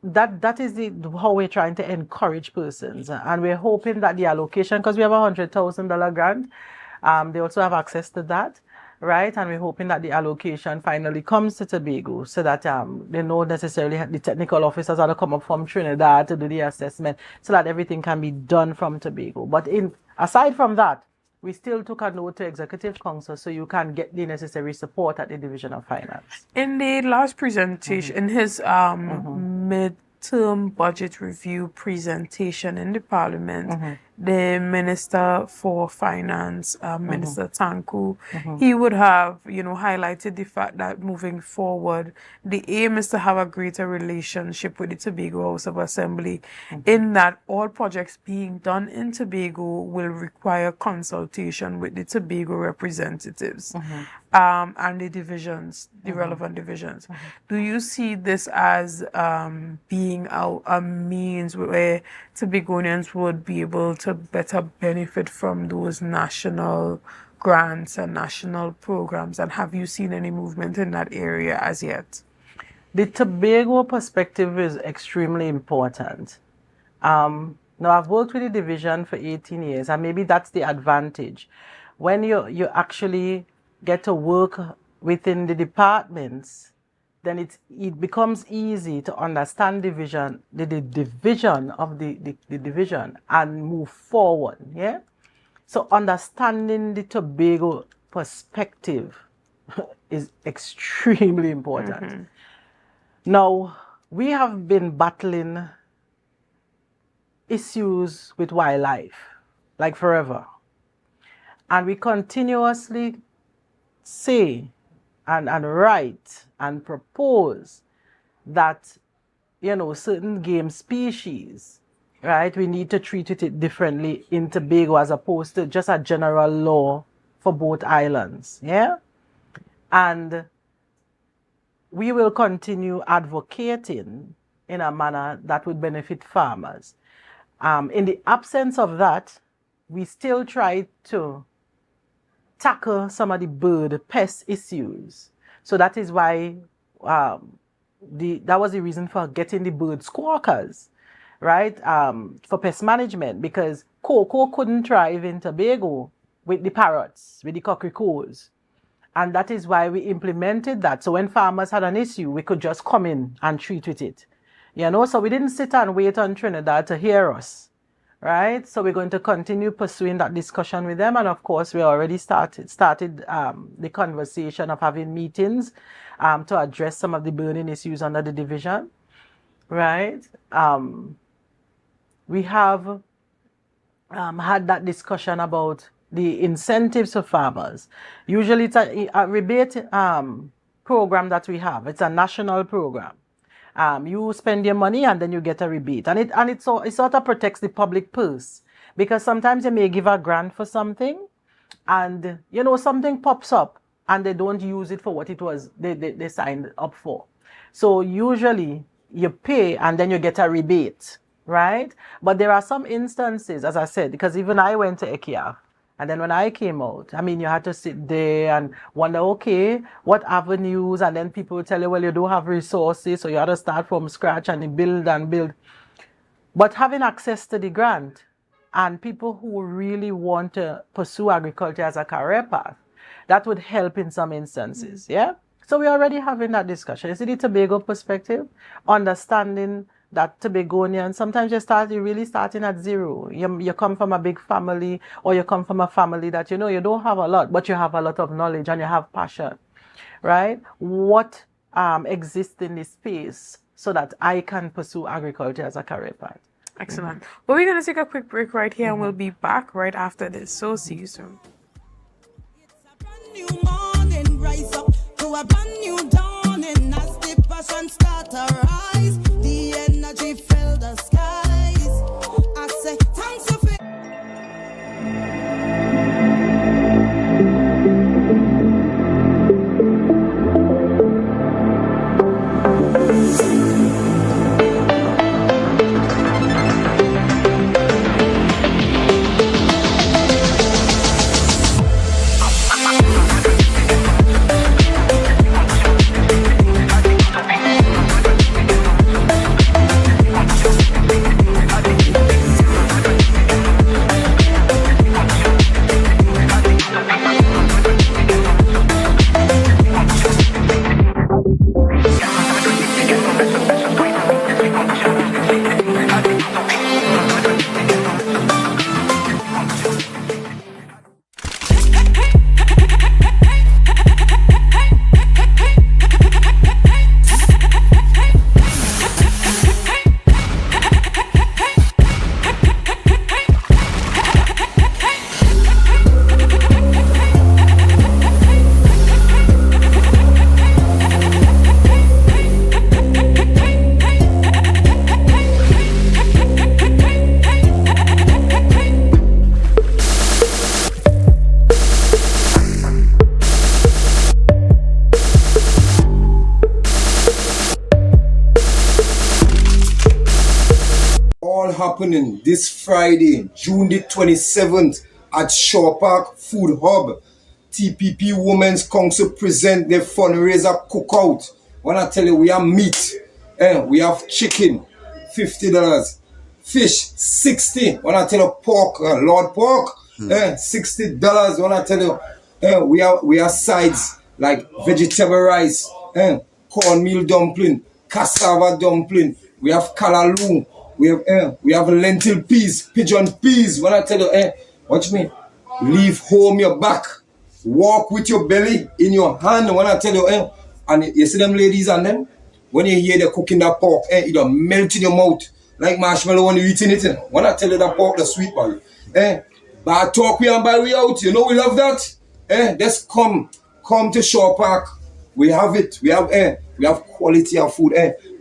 that is how we're trying to encourage persons, and we're hoping that the allocation, because we have $100,000 grant, they also have access to that, right? And we're hoping that the allocation finally comes to Tobago so that they know necessarily the technical officers are to come up from Trinidad to do the assessment so that everything can be done from Tobago. But aside from that, we still took a note to Executive Council so you can get the necessary support at the Division of Finance. In the last presentation, in his mid-term budget review presentation in the Parliament, the Minister for Finance, Minister Tanku, he would have, highlighted the fact that moving forward, the aim is to have a greater relationship with the Tobago House of Assembly, in that all projects being done in Tobago will require consultation with the Tobago representatives and the divisions, the relevant divisions. Do you see this as being a means where Tobagonians would be able to better benefit from those national grants and national programs? And have you seen any movement in that area as yet? The Tobago perspective is extremely important. Now, I've worked with the division for 18 years, and maybe that's the advantage. When you actually get to work within the departments, then it becomes easy to understand the vision of the division and move forward. So understanding the Tobago perspective is extremely important. Now, we have been battling issues with wildlife, like forever. And we continuously say and write and propose that, you know, certain game species, right, we need to treat it differently in Tobago as opposed to just a general law for both islands, yeah? And we will continue advocating in a manner that would benefit farmers. In the absence of that, we still try to tackle some of the bird pest issues. So that is why that was the reason for getting the bird squawkers, right? For pest management, because cocoa couldn't thrive in Tobago with the parrots, with the cockroaches. And that is why we implemented that. So when farmers had an issue, we could just come in and treat with it. You know, so we didn't sit and wait on Trinidad to hear us, right? So we're going to continue pursuing that discussion with them. And of course, we already started the conversation of having meetings to address some of the burning issues under the division, right? We have had that discussion about the incentives for farmers. Usually it's a rebate program that we have. It's a national program. You spend your money and then you get a rebate. And it sort of protects the public purse, because sometimes you may give a grant for something and, you know, something pops up and they don't use it for what it was they signed up for. So usually you pay and then you get a rebate, right? But there are some instances, as I said, because even I went to IKEA. And then when I came out, I mean, you had to sit there and wonder, okay, what avenues? And then people will tell you, well, you don't have resources, so you had to start from scratch and build and build. But having access to the grant and people who really want to pursue agriculture as a career path, that would help in some instances, yeah? So we're already having that discussion. You see the Tobago perspective, understanding that Tobagonian, sometimes you're really starting at zero. You come from a big family, or you come from a family that, you know, you don't have a lot, but you have a lot of knowledge and you have passion, right? What exists in this space so that I can pursue agriculture as a career path? Excellent. Well, we're going to take a quick break right here and we'll be back right after this. So see you soon. New morning, rise up to a brand new dawning as the passion start to rise. The energy fill the skies. I say thanks for happening this Friday, June the 27th at Shaw Park Food Hub. TPP Women's Council present their fundraiser cookout. When I tell you, we have meat, we have chicken, $50, fish, $60. When I tell you pork, Lord pork, $60. When I tell you, we have sides like vegetable rice, cornmeal dumpling, cassava dumpling. We have kalaloo. We have lentil peas, pigeon peas. When I tell you, what you mean? Leave home your back walk with your belly in your hand. When I tell you, and you see them ladies and them, when you hear they cooking that pork, it don't melt in your mouth like marshmallow when you're eating it. When I tell you that pork, the sweet boy, but talk we and buy we out. You know we love that. Just come to Shaw Park. We have it. We have quality of food.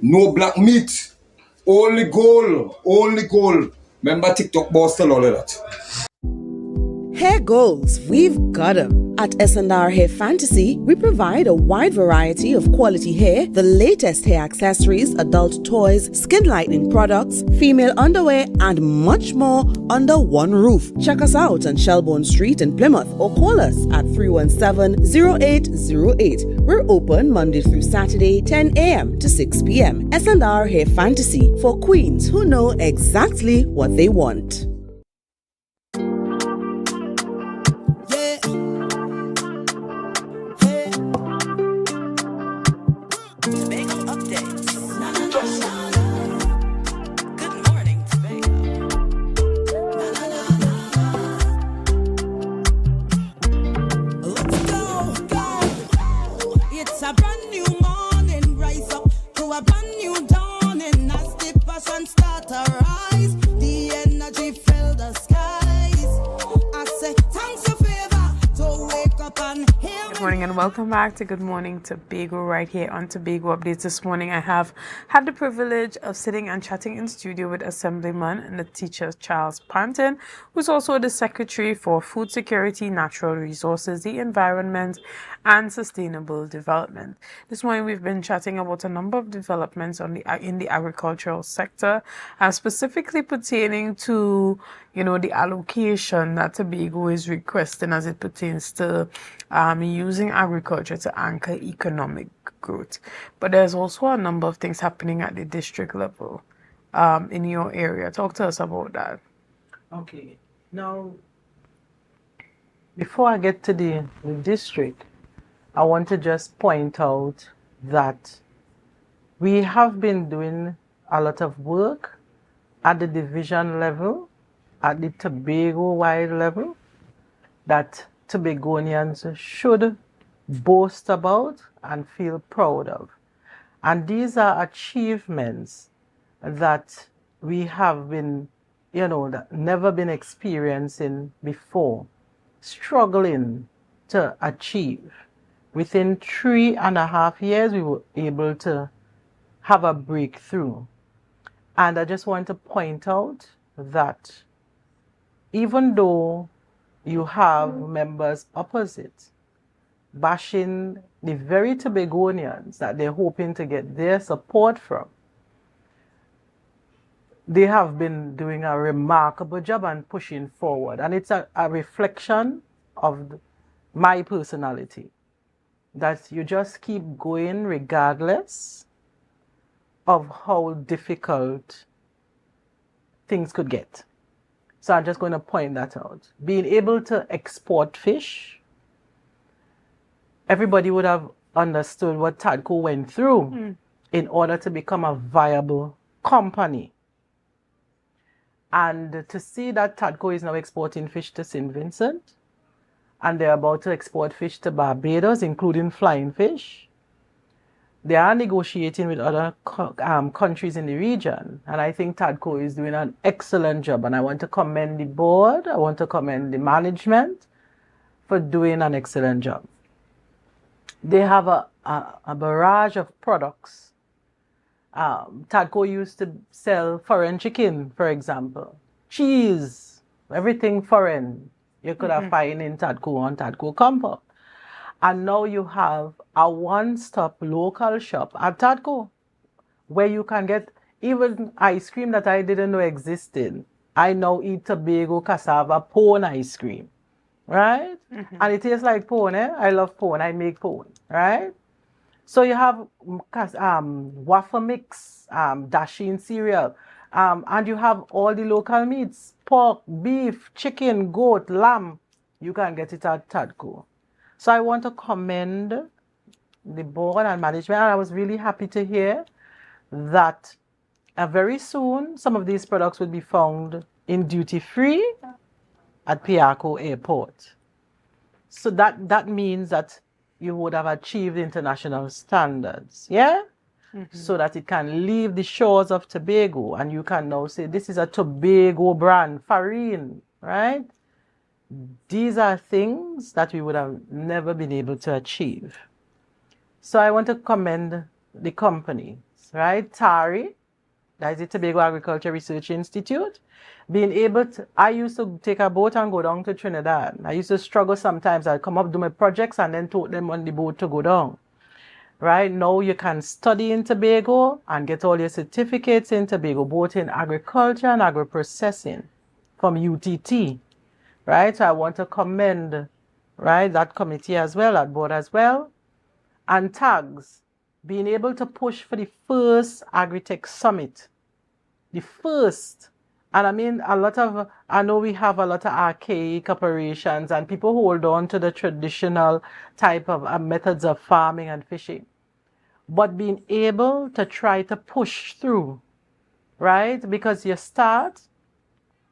No black meat. Only gold. Remember TikTok boss tell all of that. Hair goals, we've got them. At S&R Hair Fantasy, we provide a wide variety of quality hair, the latest hair accessories, adult toys, skin lightening products, female underwear, and much more under one roof. Check us out on Shelbourne Street in Plymouth or call us at 317-0808. We're open Monday through Saturday, 10 a.m. to 6 p.m. S&R Hair Fantasy for queens who know exactly what they want. Welcome back to Good Morning Tobago right here on Tobago Updates. This morning I have had the privilege of sitting and chatting in studio with Assemblyman and the teacher Charles Panton, who's also the Secretary for Food Security, Natural Resources, the Environment and Sustainable Development. This morning we've been chatting about a number of developments in the agricultural sector, specifically pertaining to the allocation that Tobago is requesting as it pertains to using agriculture to anchor economic growth. But there's also a number of things happening at the district level in your area. Talk to us about that. Okay. Now, before I get to the district, I want to just point out that we have been doing a lot of work at the division level, at the Tobago-wide level, that Tobagonians should boast about and feel proud of. And these are achievements that we have been, that never been experiencing before, struggling to achieve. Within 3.5 years, we were able to have a breakthrough. And I just want to point out that even though you have members opposite bashing the very Tobagonians that they're hoping to get their support from, they have been doing a remarkable job and pushing forward. And it's a reflection of my personality, that you just keep going regardless of how difficult things could get. So I'm just going to point that out. Being able to export fish, everybody would have understood what TADCO went through in order to become a viable company. And to see that TADCO is now exporting fish to St. Vincent, and they're about to export fish to Barbados, including flying fish. They are negotiating with other countries in the region, and I think TADCO is doing an excellent job. And I want to commend the board, I want to commend the management for doing an excellent job. They have a barrage of products. TADCO used to sell foreign chicken, for example, cheese, everything foreign you could have find in TADCO on TADCO compound. And now you have a one-stop local shop at TADCO where you can get even ice cream that I didn't know existed. I now eat Tobago cassava pone ice cream, right? And it tastes like pone. I love pone. I make pone, right? So you have waffle mix, dasheen cereal, and you have all the local meats, pork, beef, chicken, goat, lamb. You can get it at TADCO. So I want to commend the board and management, and I was really happy to hear that very soon some of these products will be found in duty-free at Piarco Airport. So that means that you would have achieved international standards, yeah? So that it can leave the shores of Tobago and you can now say, this is a Tobago brand, farine, right? These are things that we would have never been able to achieve. So I want to commend the companies, right? TARI, that is the Tobago Agriculture Research Institute, being able to, I used to take a boat and go down to Trinidad. I used to struggle sometimes. I'd come up, do my projects, and then tote them on the boat to go down. Right now, you can study in Tobago and get all your certificates in Tobago, both in agriculture and agro-processing from UTT. Right? So I want to commend, right, that committee as well, that board as well. And TAGS, being able to push for the first Agritech Summit. The first. And I mean, I know we have a lot of archaic operations and people hold on to the traditional type of methods of farming and fishing. But being able to try to push through, right? Because your start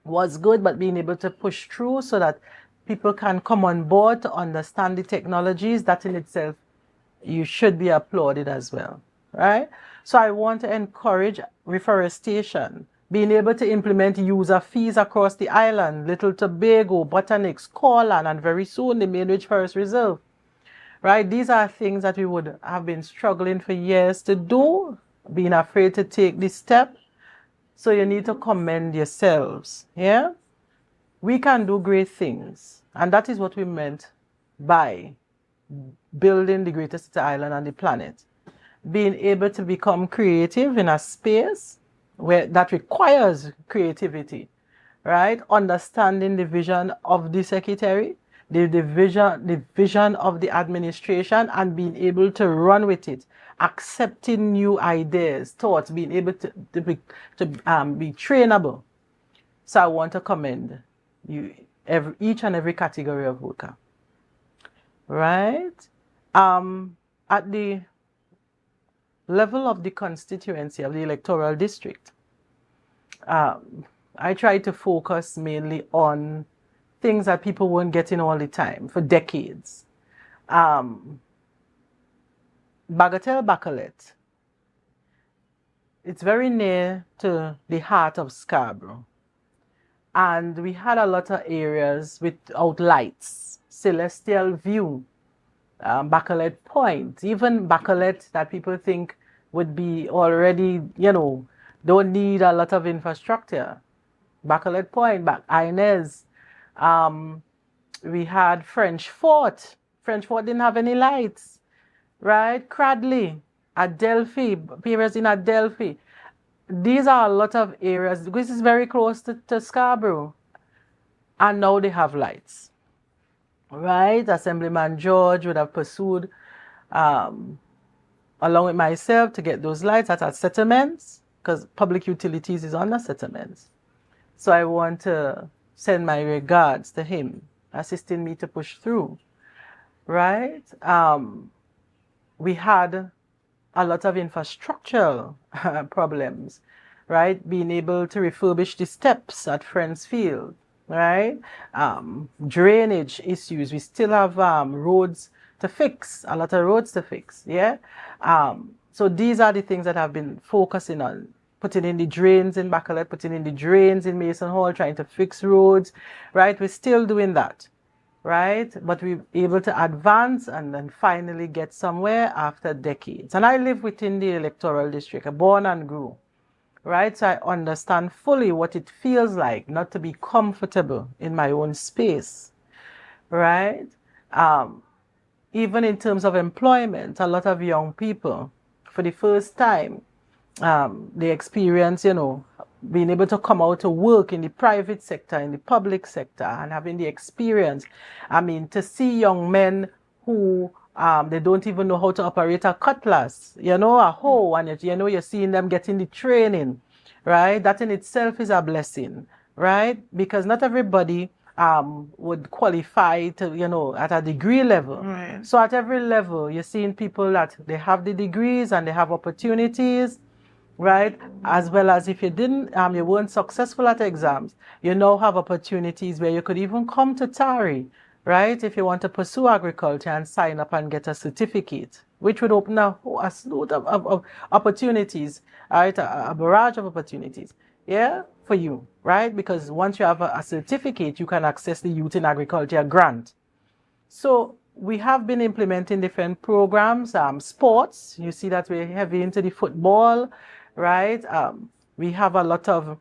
was good, but being able to push through so that people can come on board to understand the technologies, that in itself, you should be applauded as well, right? So I want to encourage reforestation, being able to implement user fees across the island, Little Tobago, Botanics, Corland, and very soon the Mainridge Forest Reserve, right? These are things that we would have been struggling for years to do, being afraid to take this step. So you need to commend yourselves, yeah? We can do great things, and that is what we meant by building the greatest city island on the planet. Being able to become creative in a space where that requires creativity, right? Understanding the vision of the secretary, the vision of the administration, and being able to run with it, accepting new ideas, thoughts, being able to be trainable. So I want to commend you, each and every category of worker, right? At the level of the constituency of the electoral district, I try to focus mainly on things that people weren't getting all the time for decades. Bagatelle Bacolet, it's very near to the heart of Scarborough. And we had a lot of areas without lights, Celestial View, Bacolet Point, even Bacolet that people think would be already, don't need a lot of infrastructure. Bacolet Point, Inez, we had French Fort. French Fort didn't have any lights, right? Cradley, Adelphi, areas in Adelphi. These are a lot of areas. This is very close to Scarborough. And now they have lights, right? Assemblyman George would have pursued, along with myself, to get those lights at settlements, because public utilities is under settlements. So I want to send my regards to him, assisting me to push through, right? We had a lot of infrastructural problems, right? Being able to refurbish the steps at Friends Field, right? Drainage issues. We still have roads to fix, a lot of roads to fix, yeah? So these are the things that I've been focusing on. Putting in the drains in Bacolet, putting in the drains in Mason Hall, trying to fix roads, right? We're still doing that, right? But we're able to advance and then finally get somewhere after decades. And I live within the electoral district, born and grew, right? So I understand fully what it feels like not to be comfortable in my own space, right? Even in terms of employment, a lot of young people, for the first time, they experience, being able to come out to work in the private sector, in the public sector, and having the experience. I mean, to see young men who they don't even know how to operate a cutlass, a hoe, and you're seeing them getting the training, right? That in itself is a blessing, right? Because not everybody would qualify to, at a degree level. Right. So at every level, you're seeing people that they have the degrees and they have opportunities, right? As well as if you didn't, you weren't successful at exams, you now have opportunities where you could even come to TARI, right? If you want to pursue agriculture and sign up and get a certificate, which would open a slew of opportunities, right? A barrage of opportunities, yeah, for you, right? Because once you have a certificate, you can access the Youth in Agriculture grant. So we have been implementing different programs, sports. You see that we're heavy into the football, right? We have a lot of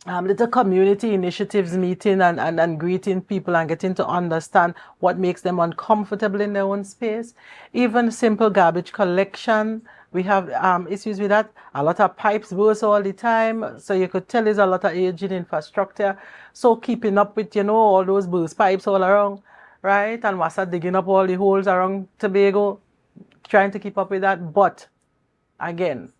little community initiatives meeting and greeting people and getting to understand what makes them uncomfortable in their own space. Even simple garbage collection. We have issues with that. A lot of pipes burst all the time. So you could tell there's a lot of aging infrastructure. So keeping up with, all those burst pipes all around, right? And WASA digging up all the holes around Tobago, trying to keep up with that. But again,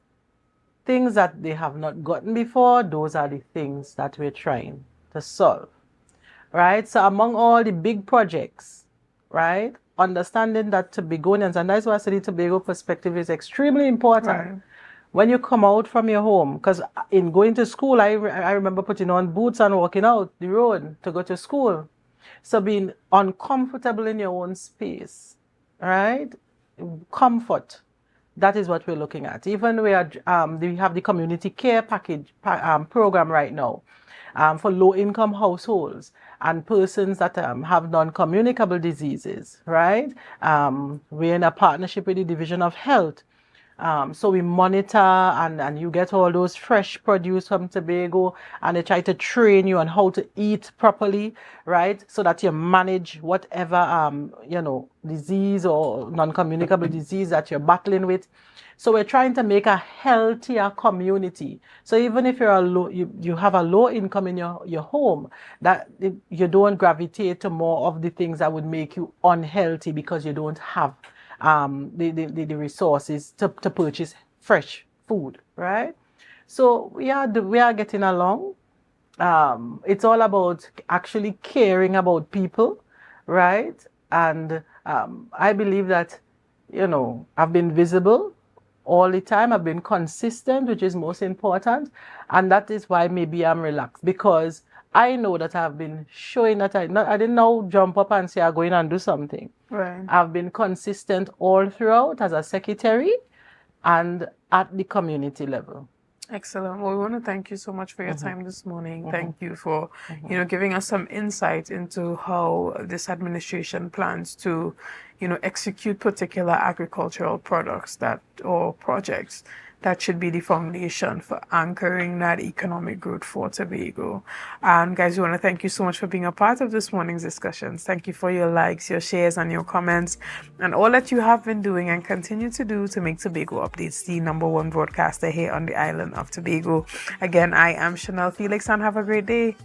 things that they have not gotten before, those are the things that we're trying to solve, right? So among all the big projects, right, understanding that Tobagonians, and that's why I said the Tobago perspective is extremely important. Right. When you come out from your home, because in going to school, I remember putting on boots and walking out the road to go to school. So being uncomfortable in your own space, right? Comfort. That is what we're looking at. Even we have the community care package program right now for low-income households and persons that have non-communicable diseases, right? We're in a partnership with the Division of Health. So we monitor and you get all those fresh produce from Tobago, and they try to train you on how to eat properly, right? So that you manage whatever, disease or non-communicable disease that you're battling with. So we're trying to make a healthier community. So even if you're you have a low income in your home, that you don't gravitate to more of the things that would make you unhealthy because you don't have the resources to purchase fresh food, right? So we are getting along. It's all about actually caring about people, right? And I believe that, I've been visible all the time. I've been consistent, which is most important. And that is why maybe I'm relaxed, because I know that I've been showing that I didn't now jump up and say I'm going and do something. Right. I've been consistent all throughout as a secretary and at the community level. Excellent. Well, we want to thank you so much for your time this morning. Thank you for, giving us some insight into how this administration plans to, execute particular agricultural products or projects that should be the foundation for anchoring that economic growth for Tobago. And guys, we want to thank you so much for being a part of this morning's discussions. Thank you for your likes, your shares, and your comments, and all that you have been doing and continue to do to make Tobago Updates the #1 broadcaster here on the island of Tobago. Again, I am Chanel Felix, and have a great day.